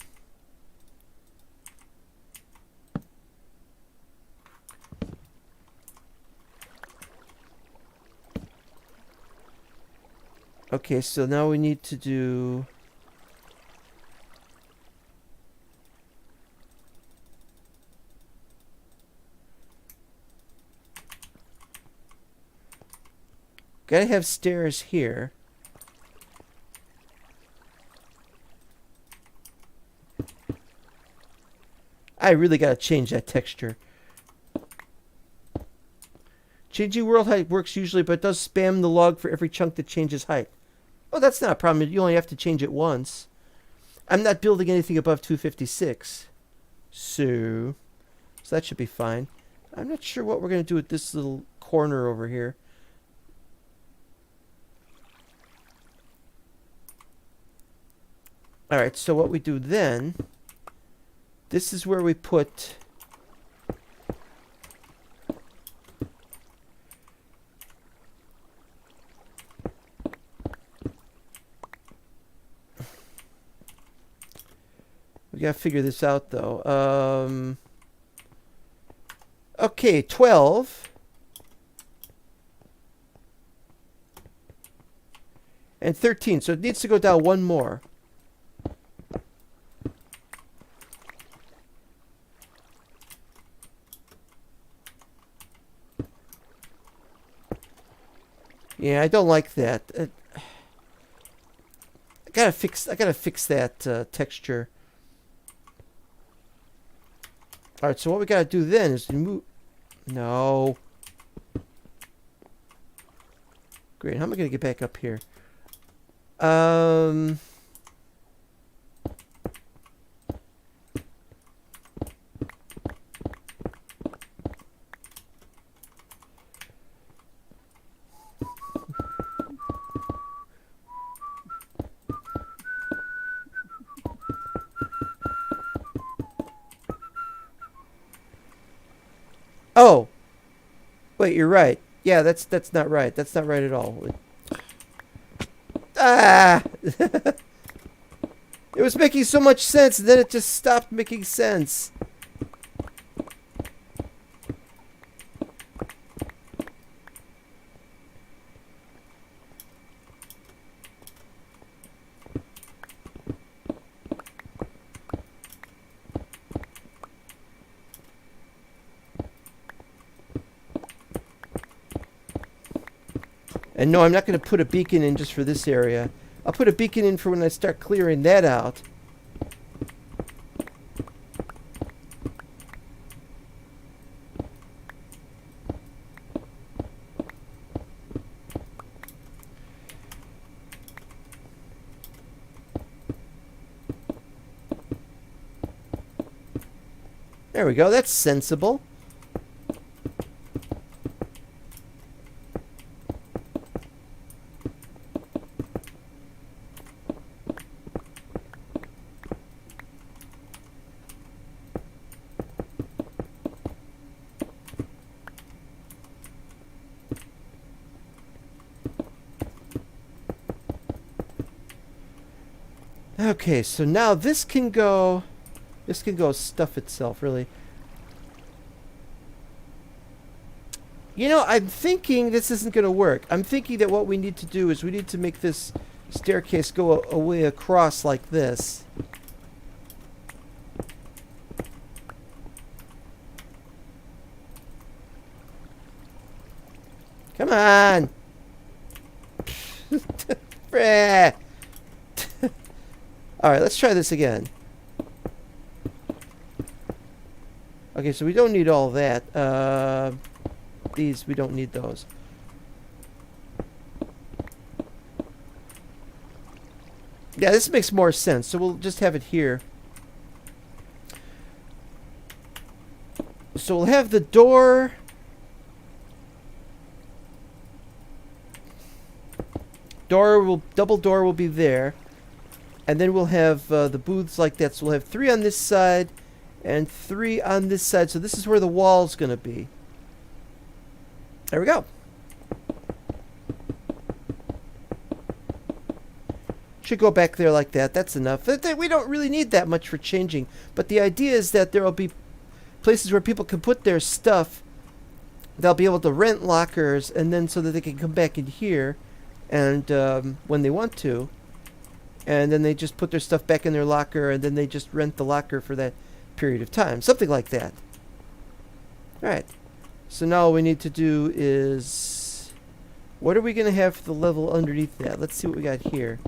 Okay, so now we need to do... Gotta have stairs here. I really gotta change that texture. Changing world height works usually, but it does spam the log for every chunk that changes height. Oh, that's not a problem. You only have to change it once. I'm not building anything above 256. So that should be fine. I'm not sure what we're going to do with this little corner over here. Alright, so what we do then, this is where we put... We gotta figure this out, though. Okay, 12. And 13, so it needs to go down one more. Yeah, I don't like that. I gotta fix that texture. Alright, so what we gotta do then is move... No. Great, how am I gonna get back up here? Oh! Wait, you're right. Yeah, that's not right. That's not right at all. Ah! It was making so much sense, and then it just stopped making sense. And no, I'm not going to put a beacon in just for this area. I'll put a beacon in for when I start clearing that out. There we go. That's sensible. Okay, so now this can go stuff itself, really. You know, I'm thinking this isn't going to work. I'm thinking that what we need to do is we need to make this staircase go a way across like this. Come on! Alright, let's try this again. Okay, so we don't need all that. These, we don't need those. Yeah, this makes more sense. So we'll just have it here. So we'll have the door. Double door will be there. And then we'll have the booths like that. So we'll have 3 on this side and 3 on this side. So this is where the wall's going to be. There we go. Should go back there like that. That's enough. We don't really need that much for changing. But the idea is that there will be places where people can put their stuff. They'll be able to rent lockers, and then so that they can come back in here and when they want to. And then they just put their stuff back in their locker, and then they just rent the locker for that period of time. Something like that. Alright. So now all we need to do is What are we going to have for the level underneath that? Let's see what we got here.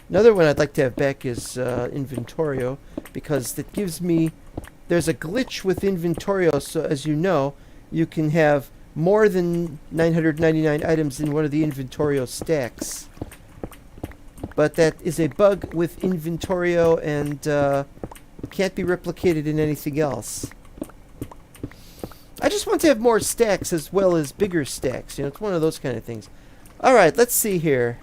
Another one I'd like to have back is Inventorio, because that gives me... There's a glitch with Inventorio, so as you know, you can have more than 999 items in one of the Inventorio stacks. But that is a bug with Inventorio and can't be replicated in anything else. I just want to have more stacks as well as bigger stacks. You know, it's one of those kind of things. All right, let's see here.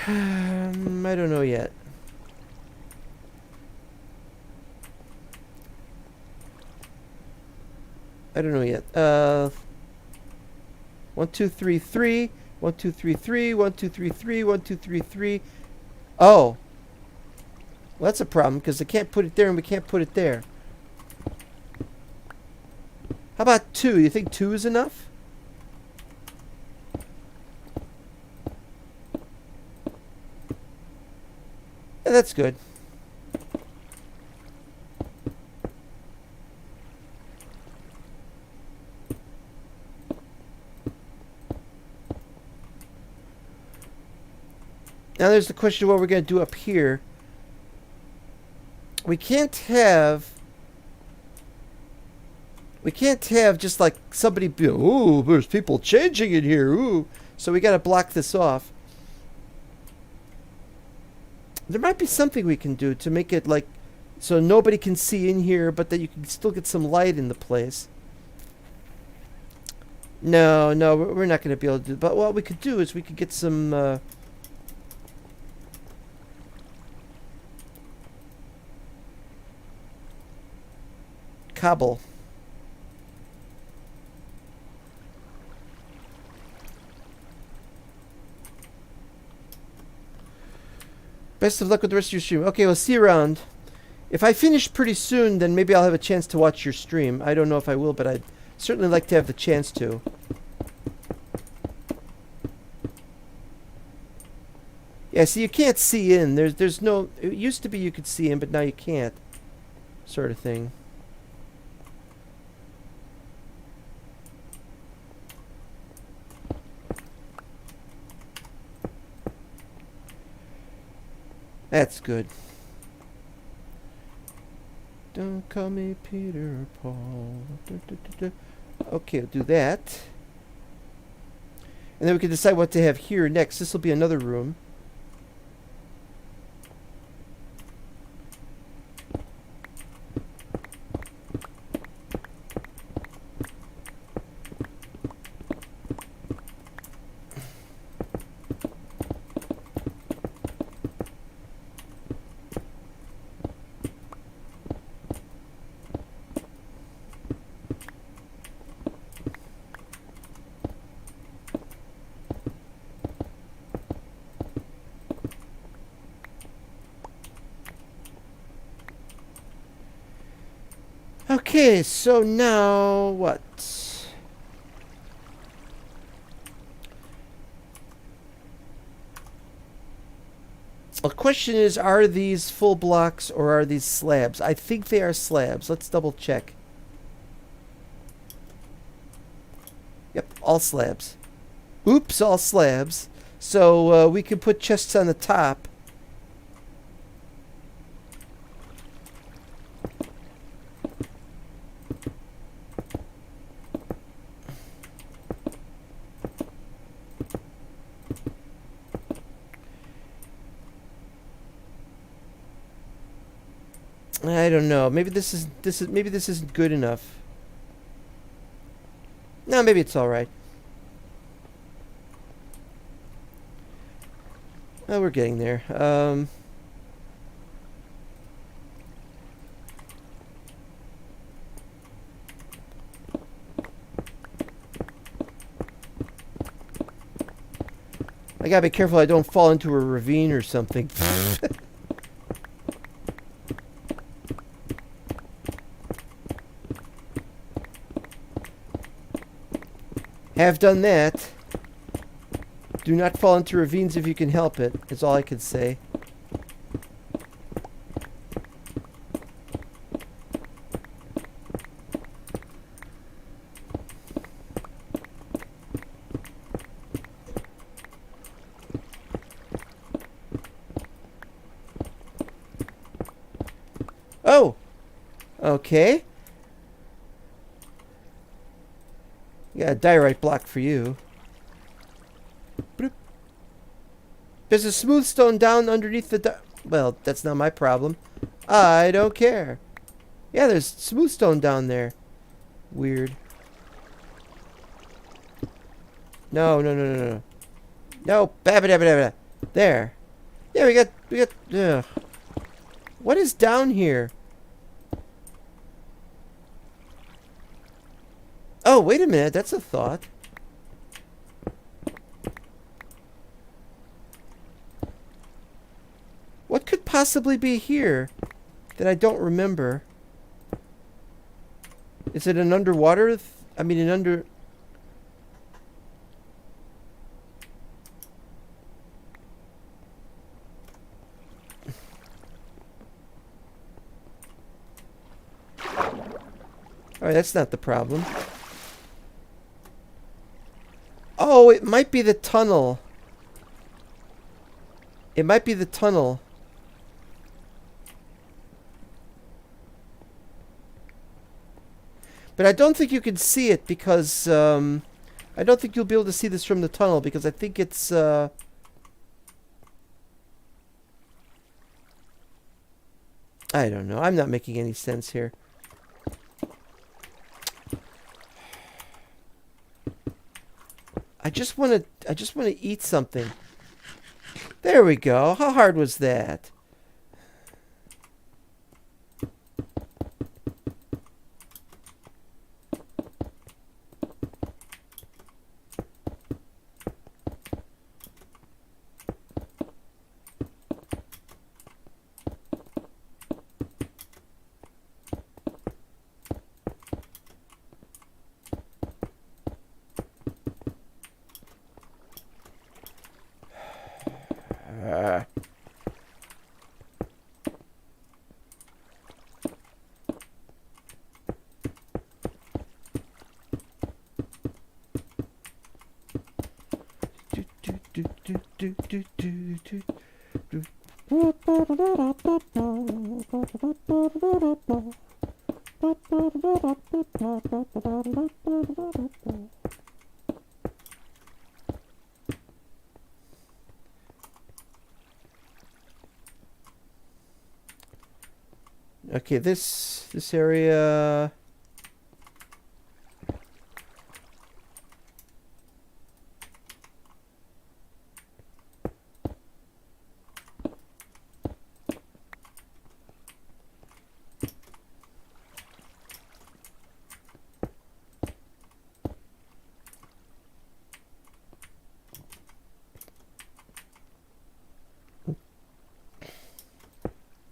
I don't know yet. I don't know yet. 1, 2, 3, 3. 1, 2, 3, 3. 1, 2, 3, 3. 1, 2, 3, 3. Oh. Well, that's a problem because I can't put it there and we can't put it there. How about 2? You think 2 is enough? Yeah, that's good. Now there's the question of what we're going to do up here. We can't have just like somebody be, ooh, there's people changing in here, ooh. So we got to block this off. There might be something we can do to make it like so nobody can see in here, but that you can still get some light in the place. No, we're not going to be able to do. But what we could do is we could get some cobble. Best of luck with the rest of your stream. Okay, we'll see you around. If I finish pretty soon, then maybe I'll have a chance to watch your stream. I don't know if I will, but I'd certainly like to have the chance to. Yeah, see, you can't see in. There's no... It used to be you could see in, but now you can't. Sort of thing. That's good. Don't call me Peter Paul. Okay, I'll do that. And then we can decide what to have here next. This will be another room. Okay, so now what? The question is, are these full blocks or are these slabs? I think they are slabs. Let's double check. Yep, all slabs. Oops, all slabs. So we can put chests on the top. I don't know. Maybe this isn't good enough. No, maybe it's all right. Oh, we're getting there. I gotta be careful I don't fall into a ravine or something. Have done that. Do not fall into ravines if you can help it, is all I can say. Oh! Okay. Got a diorite block for you. Bloop. There's a smooth stone down underneath the well, that's not my problem. I don't care. Yeah, there's smooth stone down there. Weird. No. No. There. Yeah, we got. Ugh. What is down here? Oh, wait a minute. That's a thought. What could possibly be here that I don't remember? Is it an underwater? I mean, an under... Alright, that's not the problem. Oh, it might be the tunnel. It might be the tunnel. But I don't think you can see it because, I don't think you'll be able to see this from the tunnel because I think it's, I don't know. I'm not making any sense here. I just want to eat something. There we go. How hard was that? Okay, this area.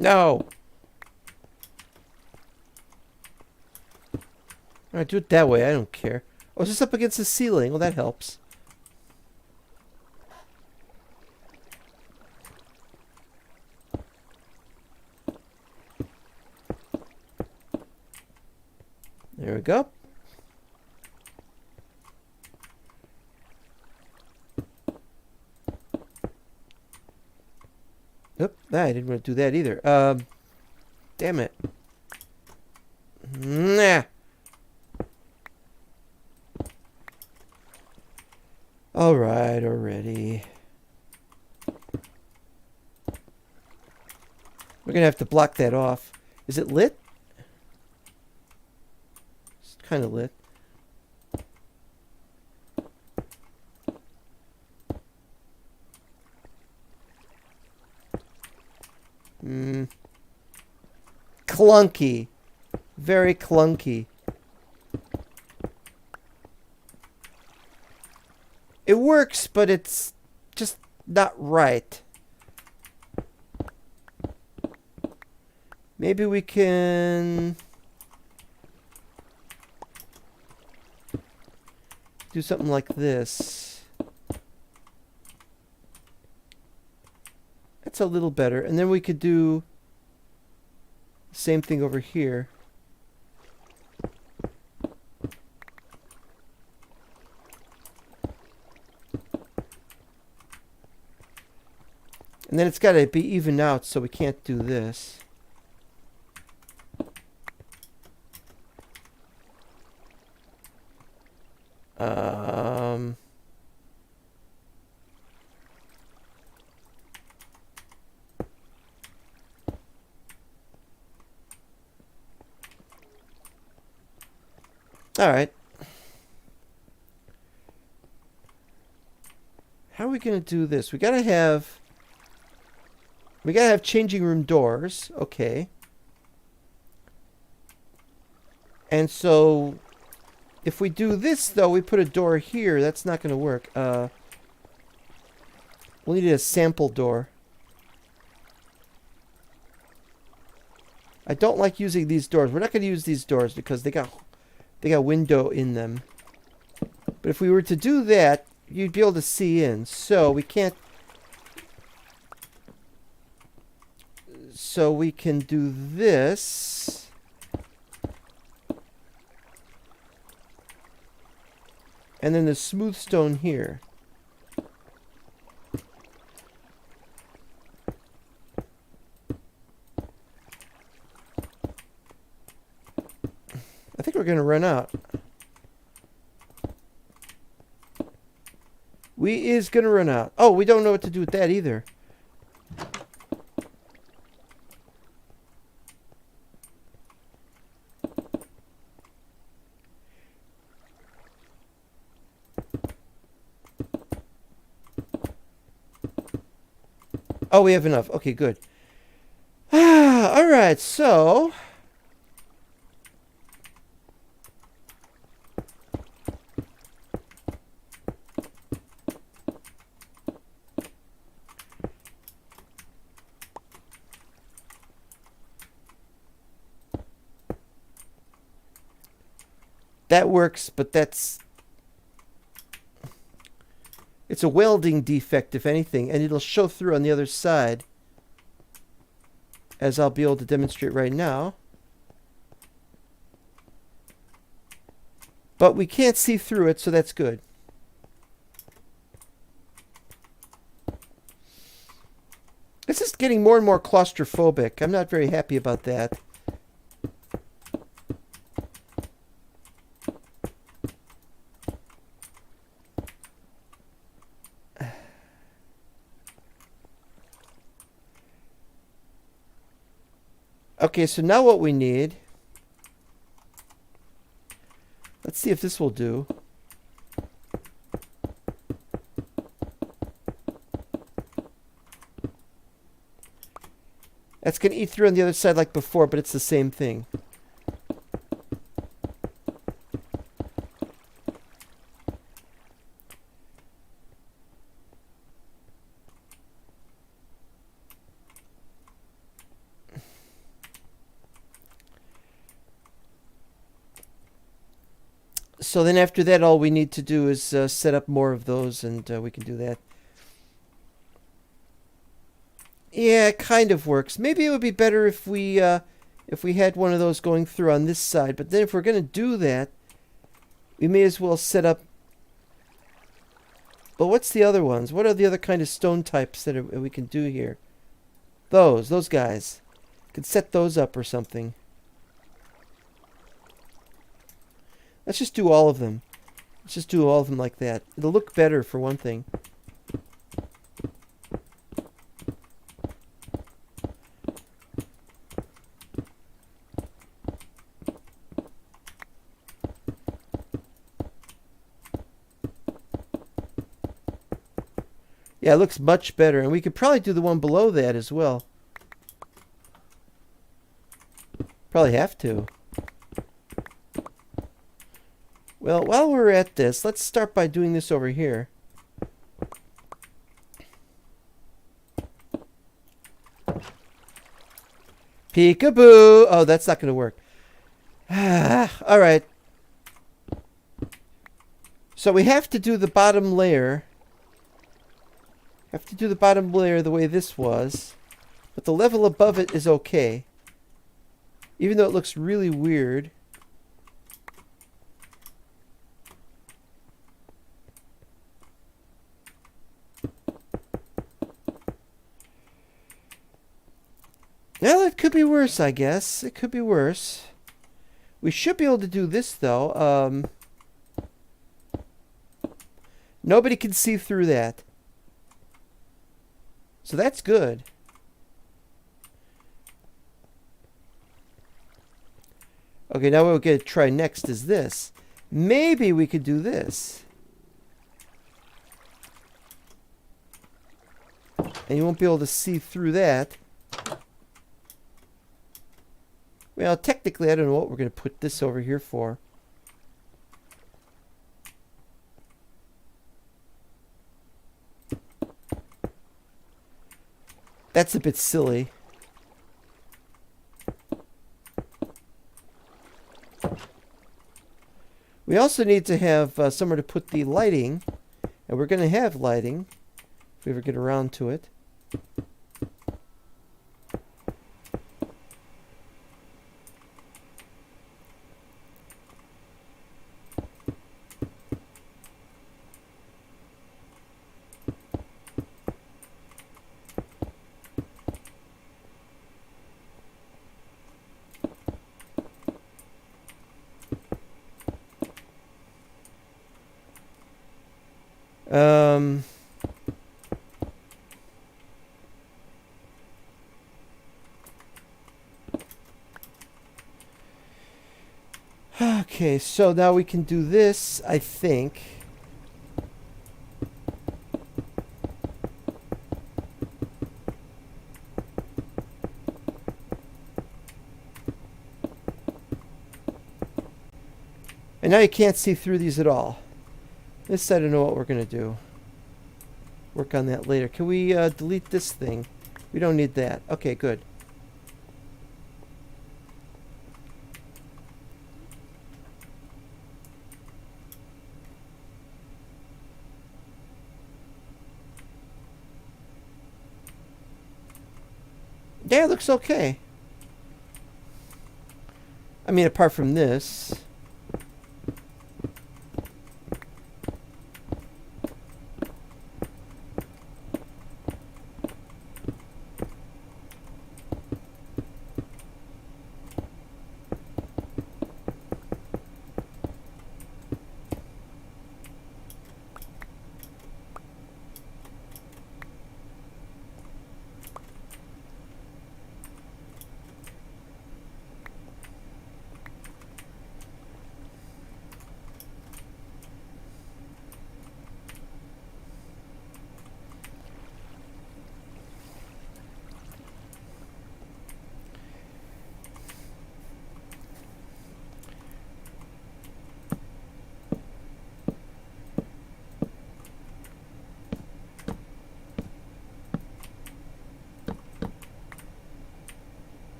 No. Alright, do it that way. I don't care. Oh, it's just up against the ceiling. Well, that helps. There we go. Oop, I didn't want to do that either. Damn it. Nah. Alright, already. We're gonna have to block that off. Is it lit? It's kind of lit. Clunky. Very clunky. It works, but it's just not right. Maybe we can do something like this. That's a little better. And then we could do the same thing over here. And then it's got to be even out, so we can't do this. All right. How are we going to do this? We got to have changing room doors. Okay. And so if we do this, though, we put a door here. That's not going to work. We'll need a sample door. I don't like using these doors. We're not going to use these doors because they got window in them. But if we were to do that, you'd be able to see in. So we can't. So we can do this. And then the smooth stone here. I think we're going to run out. We is going to run out. Oh, we don't know what to do with that either. Oh, we have enough. Okay, good. All right, so that works, but it's a welding defect, if anything, and it'll show through on the other side, as I'll be able to demonstrate right now. But we can't see through it, so that's good. This is getting more and more claustrophobic. I'm not very happy about that. Okay, so now what we need... Let's see if this will do. That's going to eat through on the other side like before, but it's the same thing. So then after that, all we need to do is set up more of those, and we can do that. Yeah, it kind of works. Maybe it would be better if we had one of those going through on this side. But then if we're going to do that, we may as well set up... But what's the other ones? What are the other kind of stone types that we can do here? Those guys. Could set those up or something. Let's just do all of them. Let's just do all of them like that. It'll look better for one thing. Yeah, it looks much better. And we could probably do the one below that as well. Probably have to. Well, while we're at this, let's start by doing this over here. Peekaboo! Oh, that's not going to work. All right. So we have to do the bottom layer. Have to do the bottom layer the way this was. But the level above it is okay. Even though it looks really weird. Well, it could be worse, I guess. It could be worse. We should be able to do this, though. Nobody can see through that. So that's good. Okay, now what we're going to try next is this. Maybe we could do this. And you won't be able to see through that. Well, technically, I don't know what we're going to put this over here for. That's a bit silly. We also need to have somewhere to put the lighting. And we're going to have lighting, if we ever get around to it. Okay, so now we can do this, I think. And now you can't see through these at all. This, I don't know what we're going to do. Work on that later. Can we delete this thing? We don't need that. Okay, good. Yeah, it looks okay. I mean, apart from this.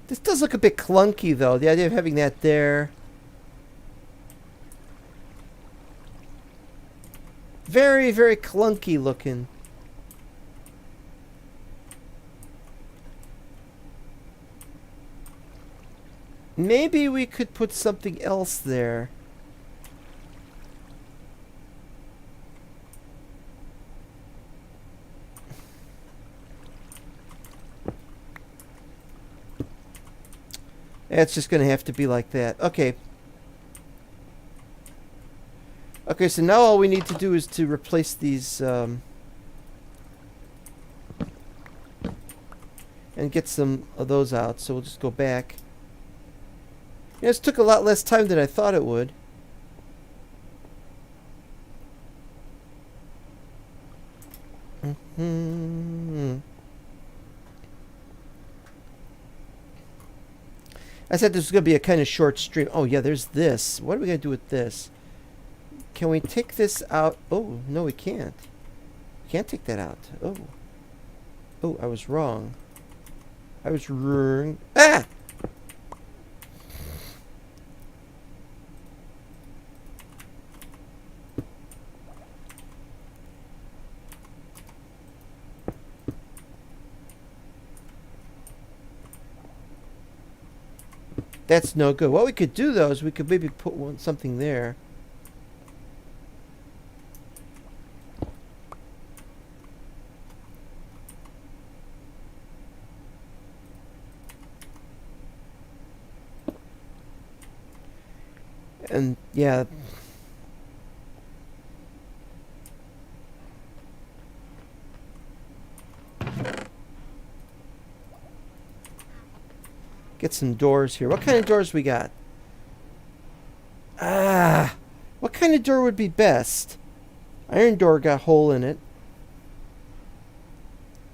This does look a bit clunky, though. The idea of having that there. Very, very clunky looking. Maybe we could put something else there. It's just going to have to be like that. Okay. Okay, so now all we need to do is to replace these. And and get some of those out. So we'll just go back. Yeah, this took a lot less time than I thought it would. I said this was going to be a kind of short stream. Oh, yeah, there's this. What are we going to do with this? Can we take this out? Oh, no, we can't. We can't take that out. Oh. Oh, I was wrong. I was wrong. Ah! That's no good. What we could do, though, is we could maybe put something there. And, yeah. Get some doors here. What kind of doors we got? What kind of door would be best? Iron door got a hole in it.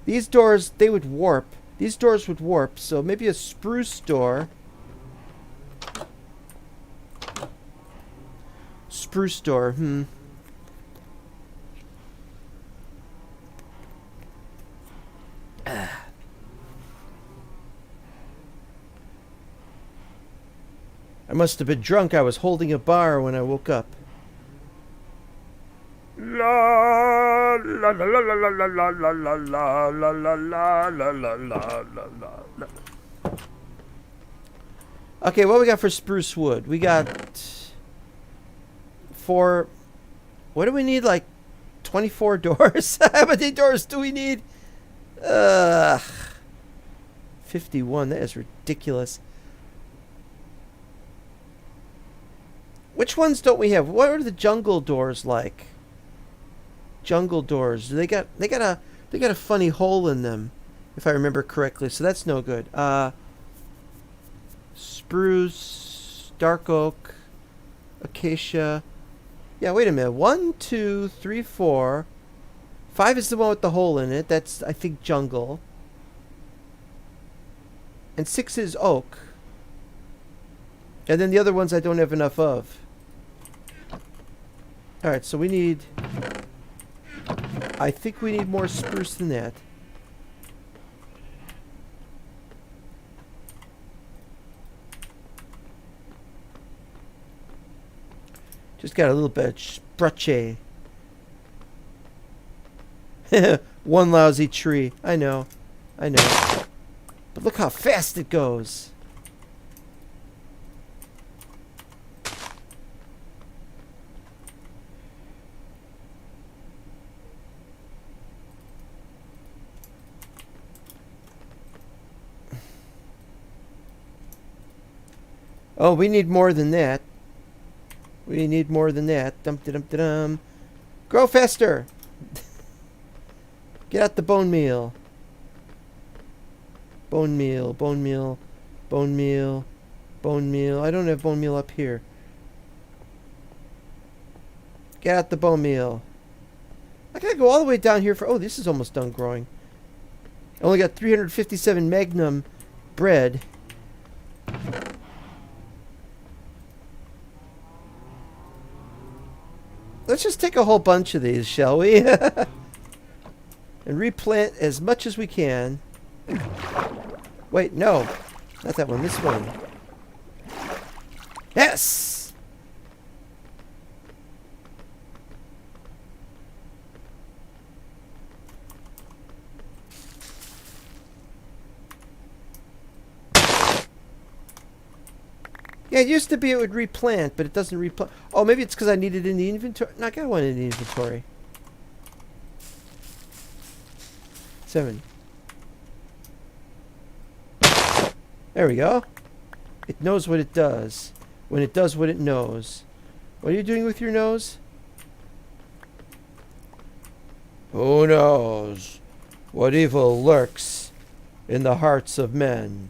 These doors, they would warp. These doors would warp, so maybe a spruce door. Spruce door, I must have been drunk. I was holding a bar when I woke up. La la la la la la la la la la la la la la la la. Okay, what we got for spruce wood? We got 4. What do we need? Like 24 doors? How many doors do we need? 51. That is ridiculous. Which ones don't we have? What are the jungle doors like? Jungle doors. They got a funny hole in them, if I remember correctly. So that's no good. Spruce, dark oak, acacia. Yeah, wait a minute. 1, 2, 3, 4. 5 is the one with the hole in it. That's, I think, jungle. And 6 is oak. And then the other ones I don't have enough of. Alright, so we need... I think we need more spruce than that. Just got a little bit of spruce. One lousy tree. I know. I know. But look how fast it goes. Oh, we need more than that. We need more than that. Dum-da-dum-da-dum. Grow faster! Get out the bone meal. Bone meal, bone meal, bone meal, bone meal. I don't have bone meal up here. Get out the bone meal. I gotta go all the way down here for... Oh, this is almost done growing. I only got 357 magnum bread. Let's just take a whole bunch of these, shall we? And replant as much as we can. Wait, no. Not that one. This one. Yes! Yeah, it used to be it would replant, but it doesn't replant. Oh, maybe it's because I need it in the inventory. No, I got one in the inventory. 7. There we go. It knows what it does. When it does what it knows. What are you doing with your nose? Who knows what evil lurks in the hearts of men.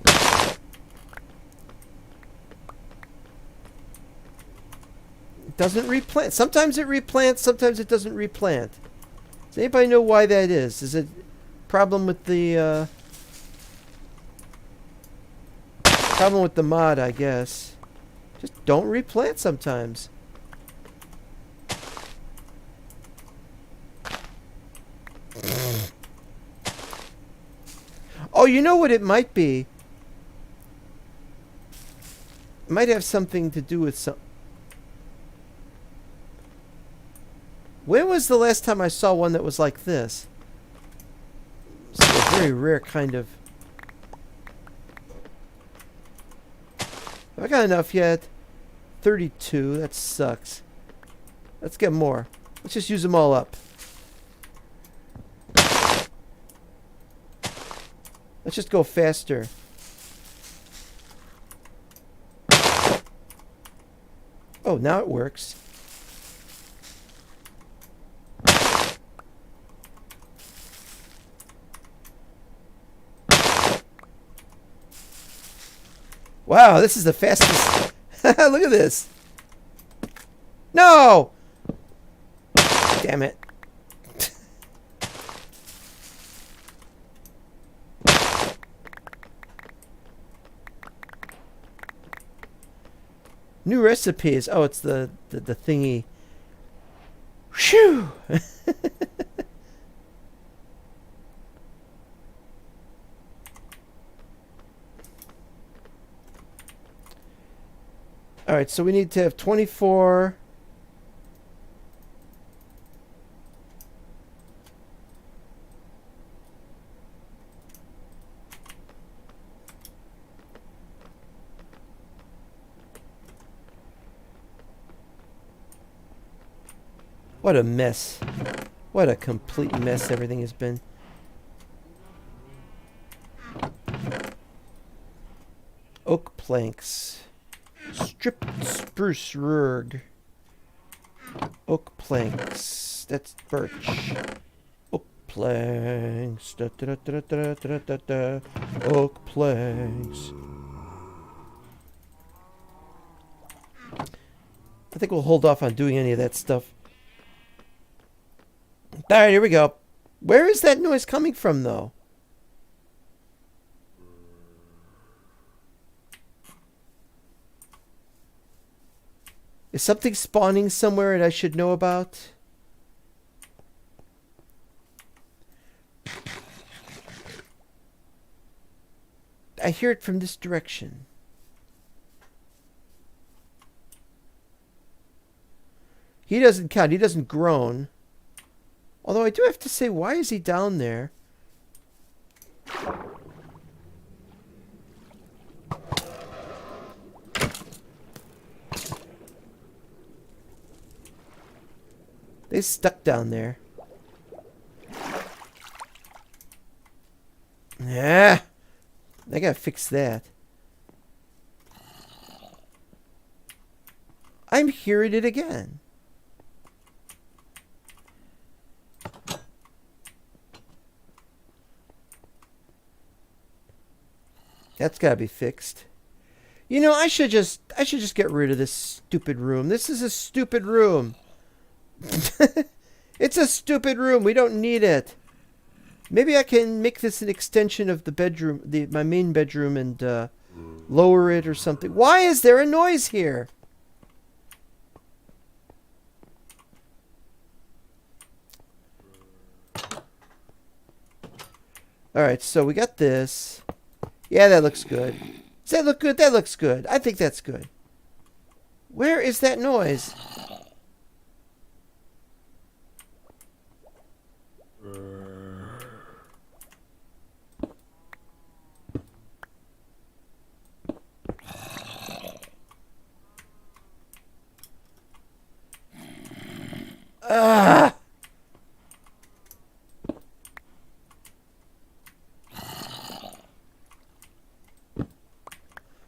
It doesn't replant. Sometimes it replants, sometimes it doesn't replant. Does anybody know why that is? Is it a problem with the mod, I guess? Just don't replant sometimes. Oh, you know what it might be? It might have something to do with some... When was the last time I saw one that was like this? It's a very rare kind of... Have I got enough yet? 32. That sucks. Let's get more. Let's just use them all up. Let's just go faster. Oh, now it works. Wow, this is the fastest. Look at this. No! Damn it. New recipes. Oh, it's the thingy. Shoo! Alright, so we need to have 24. What a mess. What a complete mess everything has been. Oak planks. Stripped spruce rug. Oak planks. That's birch. Oak planks. Da, da, da, da, da, da, da. Oak planks. I think we'll hold off on doing any of that stuff. Alright, here we go. Where is that noise coming from, though? Is something spawning somewhere that I should know about? I hear it from this direction. He doesn't count. He doesn't groan. Although I do have to say, why is he down there? They stuck down there. Yeah, I gotta fix that. I'm hearing it again. That's gotta be fixed. You know, I should just get rid of this stupid room. This is a stupid room. It's a stupid room. We don't need it. Maybe I can make this an extension of the bedroom, my main bedroom, and lower it or something. Why is there a noise here? Alright, so we got this. Yeah, that looks good. Does that look good? That looks good. I think that's good. Where is that noise? Ah!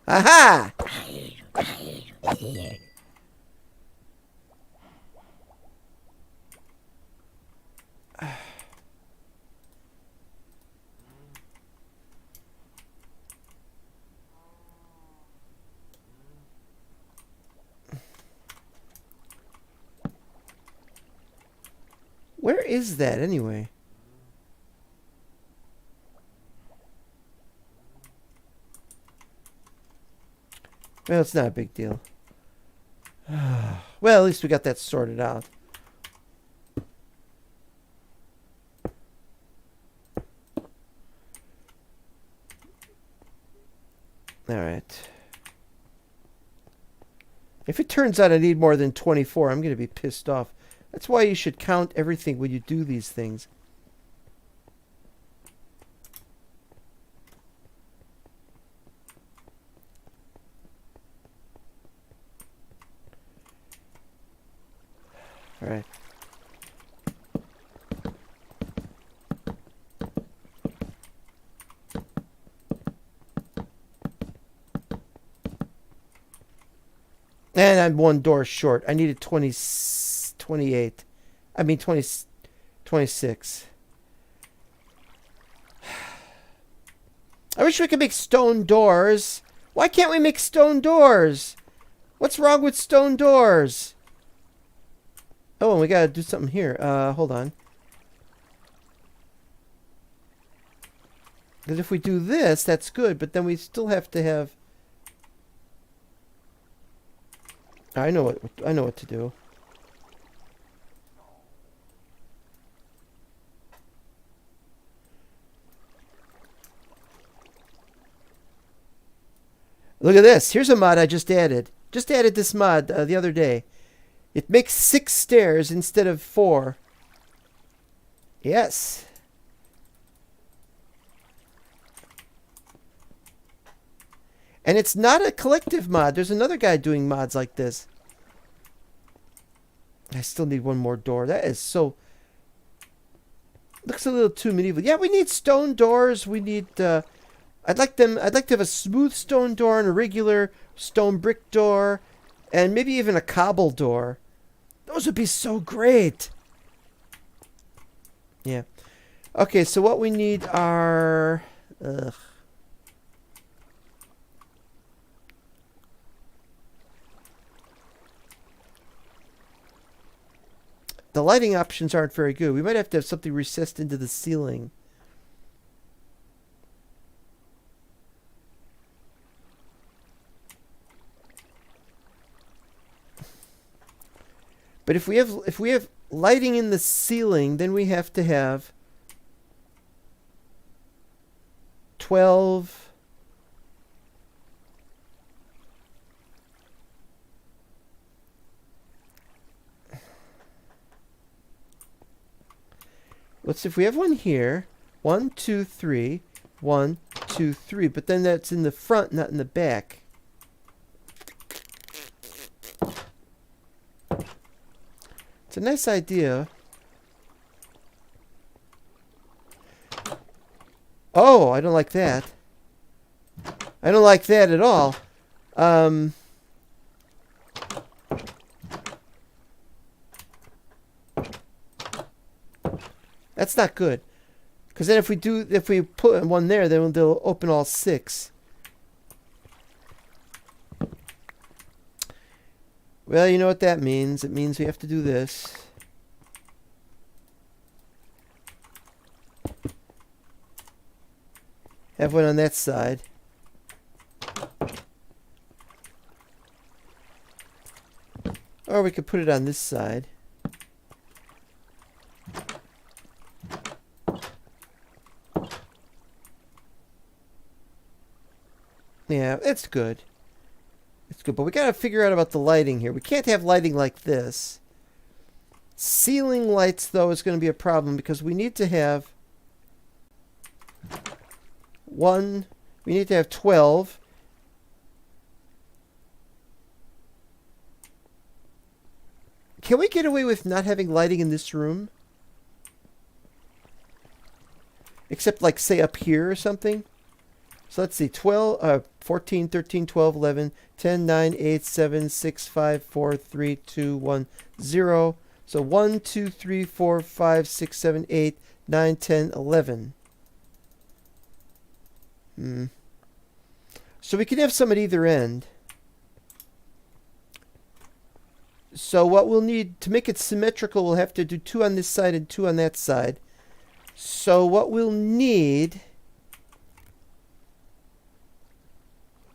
Aha! is that anyway? Well, it's not a big deal. Well, at least we got that sorted out. Alright. If it turns out I need more than 24, I'm going to be pissed off. That's why you should count everything when you do these things. Alright. And I'm one door short. I needed 28. I mean 26. I wish we could make stone doors. Why can't we make stone doors? What's wrong with stone doors? Oh, and we gotta do something here. Hold on. Because if we do this, that's good, but then we still have to have... I know what to do. Look at this. Here's a mod I just added. Just added this mod the other day. It makes 6 stairs instead of 4. Yes. And it's not a collective mod. There's another guy doing mods like this. I still need one more door. That is so... Looks a little too medieval. Yeah, we need stone doors. We need... I'd like to have a smooth stone door and a regular stone brick door. And maybe even a cobble door. Those would be so great. Yeah. Okay, so what we need are... Ugh. The lighting options aren't very good. We might have to have something recessed into the ceiling. But if we have lighting in the ceiling, then we have to have 12. Let's see if we have one here. 1, 2, 3. 1, 2, 3. But then that's in the front, not in the back. It's a nice idea. Oh, I don't like that. I don't like that at all. That's not good. Because then if we put one there, then they'll open all 6. Well, you know what that means. It means we have to do this. Have one on that side. Or we could put it on this side. Yeah, it's good. It's good, but we gotta figure out about the lighting here. We can't have lighting like this. Ceiling lights, though, is going to be a problem because we need to have 1. We need to have 12. Can we get away with not having lighting in this room? Except, like, say, up here or something? So let's see, 14, 13, 12, 11, 10, 9, 8, 7, 6, 5, 4, 3, 2, 1, 0. So 1, 2, 3, 4, 5, 6, 7, 8, 9, 10, 11. So we can have some at either end. So what we'll need to make it symmetrical, we'll have to do 2 on this side and 2 on that side. So what we'll need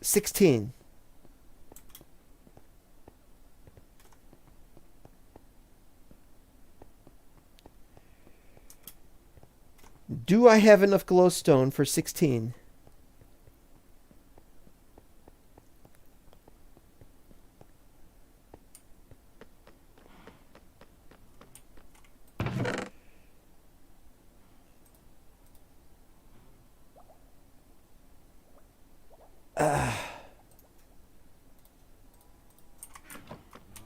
16. Do I have enough glowstone for 16?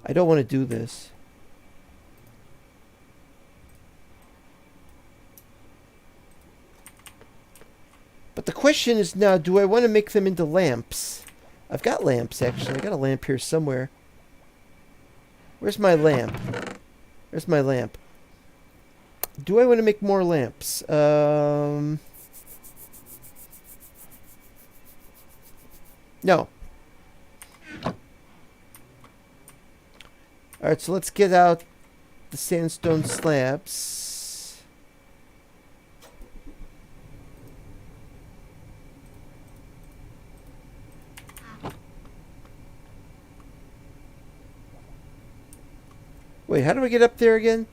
I don't want to do this. But the question is now, do I want to make them into lamps? I've got lamps, actually. I got a lamp here somewhere. Where's my lamp? Where's my lamp? Do I want to make more lamps? No. Alright, so let's get out the sandstone slabs. Wait, how do I get up there again?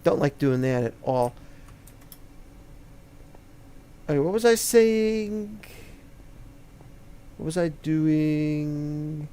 Don't like doing that at all. Okay, what was I saying? What was I doing?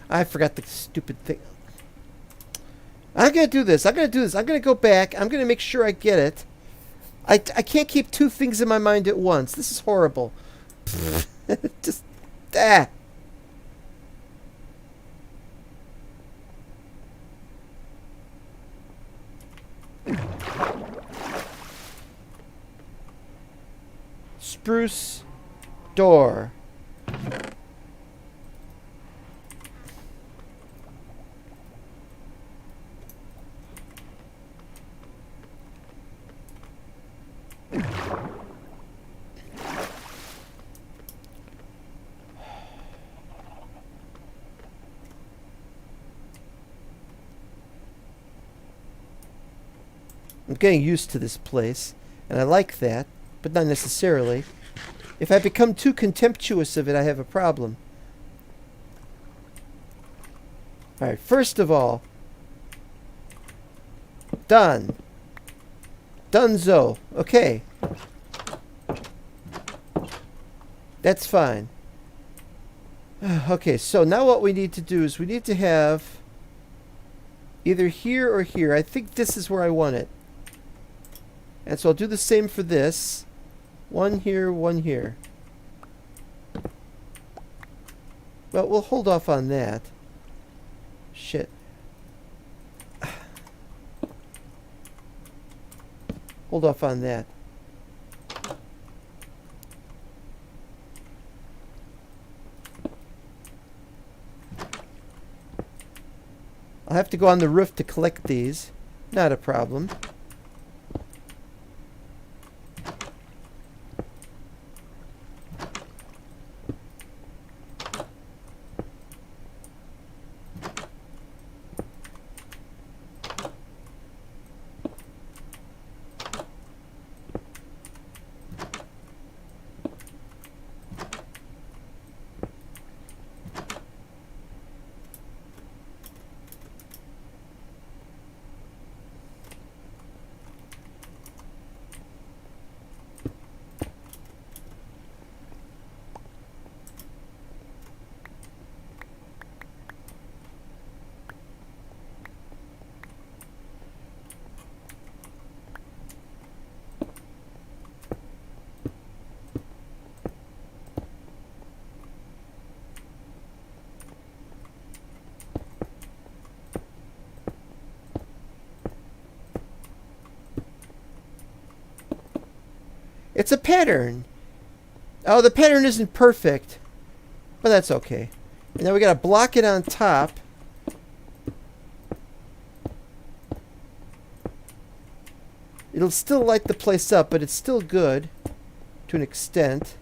I forgot the stupid thing. I'm going to do this. I'm going to go back. I'm going to make sure I get it. I can't keep 2 things in my mind at once. This is horrible. Just, ah. Spruce door. I'm getting used to this place, and I like that, but not necessarily. If I become too contemptuous of it, I have a problem. Alright, first of all, done. Donezo. Okay. That's fine. Okay, so now what we need to do is we need to have either here or here. I think this is where I want it. And so I'll do the same for this. 1 here, 1 here. Well, we'll hold off on that. Shit. Hold off on that. I'll have to go on the roof to collect these. Not a problem. It's a pattern. Oh, the pattern isn't perfect, but that's okay. And now we gotta block it on top. It'll still light the place up, but it's still good to an extent.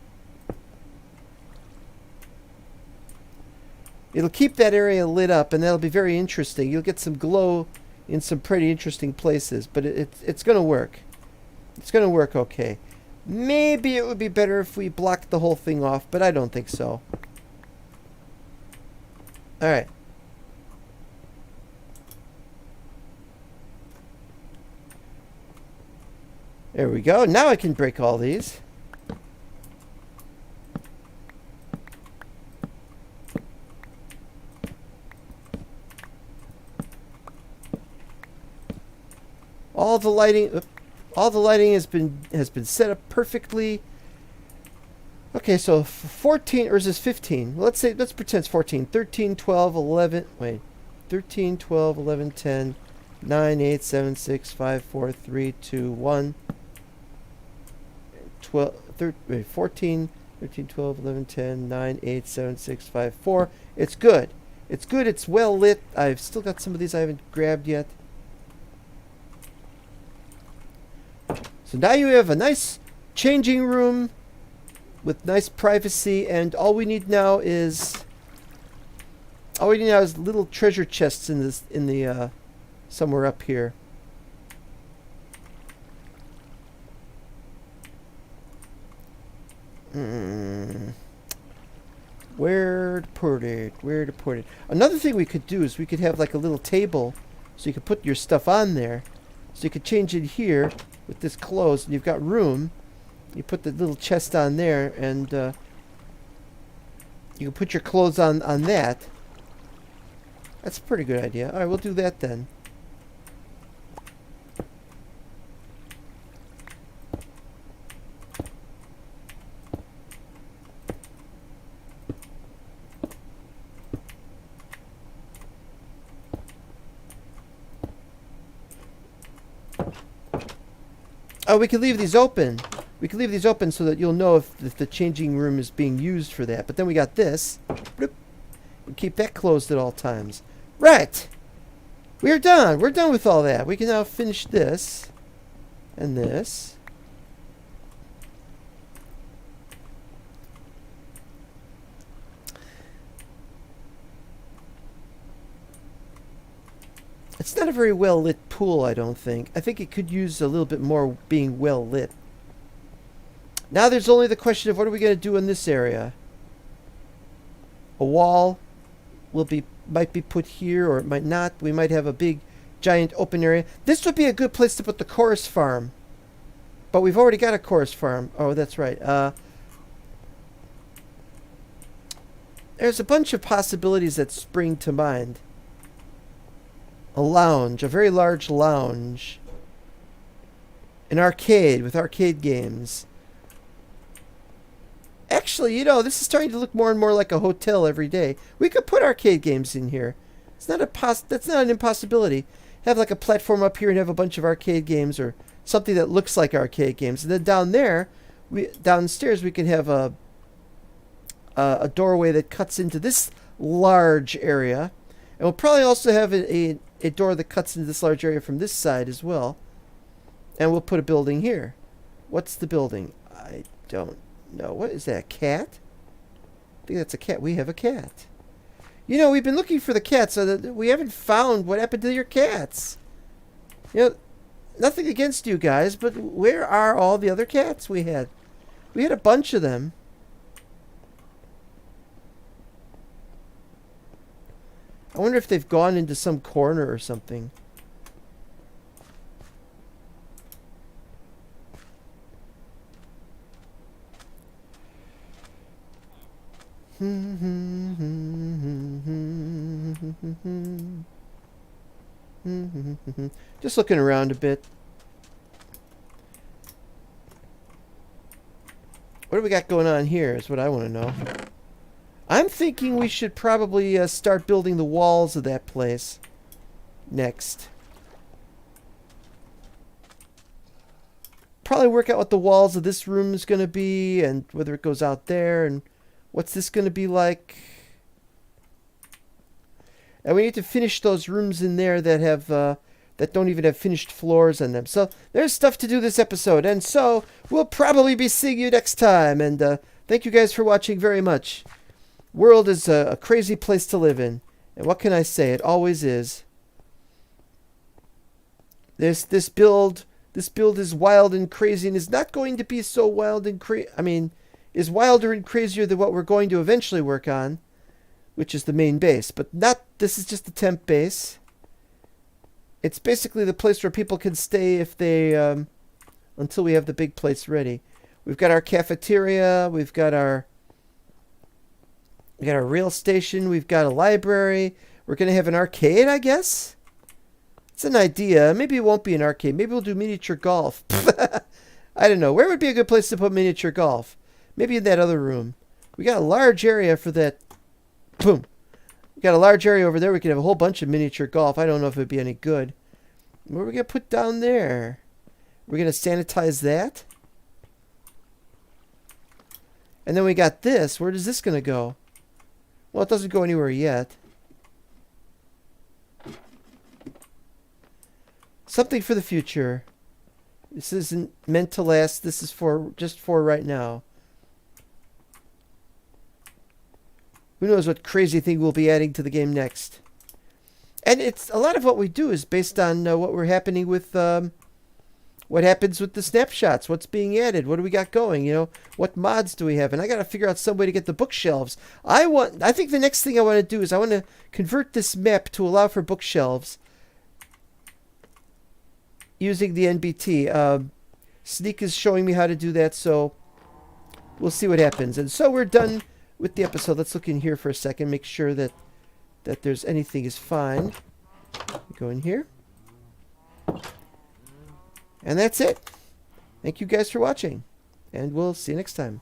It'll keep that area lit up, and that'll be very interesting. You'll get some glow in some pretty interesting places, but it's going to work. It's going to work okay. Maybe it would be better if we blocked the whole thing off, but I don't think so. Alright. There we go. Now I can break all these. All the lighting has been set up perfectly. Okay, so 14, or is this 15? Well, let's pretend it's 14. 13, 12, 11, wait. 13, 12, 11, 10, 9, 8, 7, 6, 5, 4, 3, 2, 1. 14, 13, 12, 11, 10, 9, 8, 7, 6, 5, 4. It's good. It's good. It's well lit. I've still got some of these I haven't grabbed yet. So now you have a nice changing room with nice privacy, and all we need now is little treasure chests in the somewhere up here. Where to put it? Where to put it? Another thing we could do is we could have like a little table so you could put your stuff on there. So you could change it here with this closed, and you've got room. You put the little chest on there, and you can put your clothes on that. That's a pretty good idea. Alright, we'll do that then. Oh, we can leave these open. We can leave these open so that you'll know if the changing room is being used for that. But then we got this. Bloop. We keep that closed at all times. Right. We're done. We're done with all that. We can now finish this. And this. It's not a very well lit pool, I don't think. I think it could use a little bit more being well lit. Now there's only the question of what are we going to do in this area? A wall might be put here, or it might not. We might have a big giant open area. This would be a good place to put the chorus farm. But we've already got a chorus farm. Oh, that's right. There's a bunch of possibilities that spring to mind. A lounge, a very large lounge. An arcade with arcade games. Actually, this is starting to look more and more like a hotel every day. We could put arcade games in here. It's not that's not an impossibility. Have like a platform up here and have a bunch of arcade games, or something that looks like arcade games. And then down there, downstairs we can have a doorway that cuts into this large area. And we'll probably also have a door that cuts into this large area from this side as well. And we'll put a building here. What's the building? I don't know. What is that? A cat? I think that's a cat. We have a cat. We've been looking for the cats, so that we haven't found what happened to your cats. Nothing against you guys, but where are all the other cats we had? We had a bunch of them. I wonder if they've gone into some corner or something. Just looking around a bit. What do we got going on here is what I want to know. I'm thinking we should probably start building the walls of that place next. probably work out what the walls of this room is going to be and whether it goes out there and what's this going to be like. And we need to finish those rooms in there that have that don't even have finished floors on them. So there's stuff to do this episode. And so we'll probably be seeing you next time. And thank you guys for watching very much. World is a crazy place to live in. And what can I say? It always is. This build is wild and crazy and is not going to be so wild and crazy. I mean, is wilder and crazier than what we're going to eventually work on, which is the main base. But this is just the temp base. It's basically the place where people can stay if they until we have the big place ready. We've got our cafeteria, we've got our rail station, we've got a library. We're going to have an arcade, I guess. It's an idea. Maybe it won't be an arcade. Maybe we'll do miniature golf. I don't know. Where would be a good place to put miniature golf? Maybe in that other room. We got a large area for that. Boom. We got a large area over there. We could have a whole bunch of miniature golf. I don't know if it'd be any good. What are we going to put down there? We're going to sanitize that. And then we got this. Where is this going to go? Well, it doesn't go anywhere yet. Something for the future. This isn't meant to last. This is just for right now. Who knows what crazy thing we'll be adding to the game next. And it's a lot of what we do is based on what we're happening with what happens with the snapshots, what's being added, what do we got going, what mods do we have? And I got to figure out some way to get the bookshelves. I think the next thing I want to do is I want to convert this map to allow for bookshelves using the NBT. Sneak is showing me how to do that, so we'll see what happens. And so we're done with the episode. Let's look in here for a second, make sure that there's anything is fine. Go in here. And that's it. Thank you guys for watching, and we'll see you next time.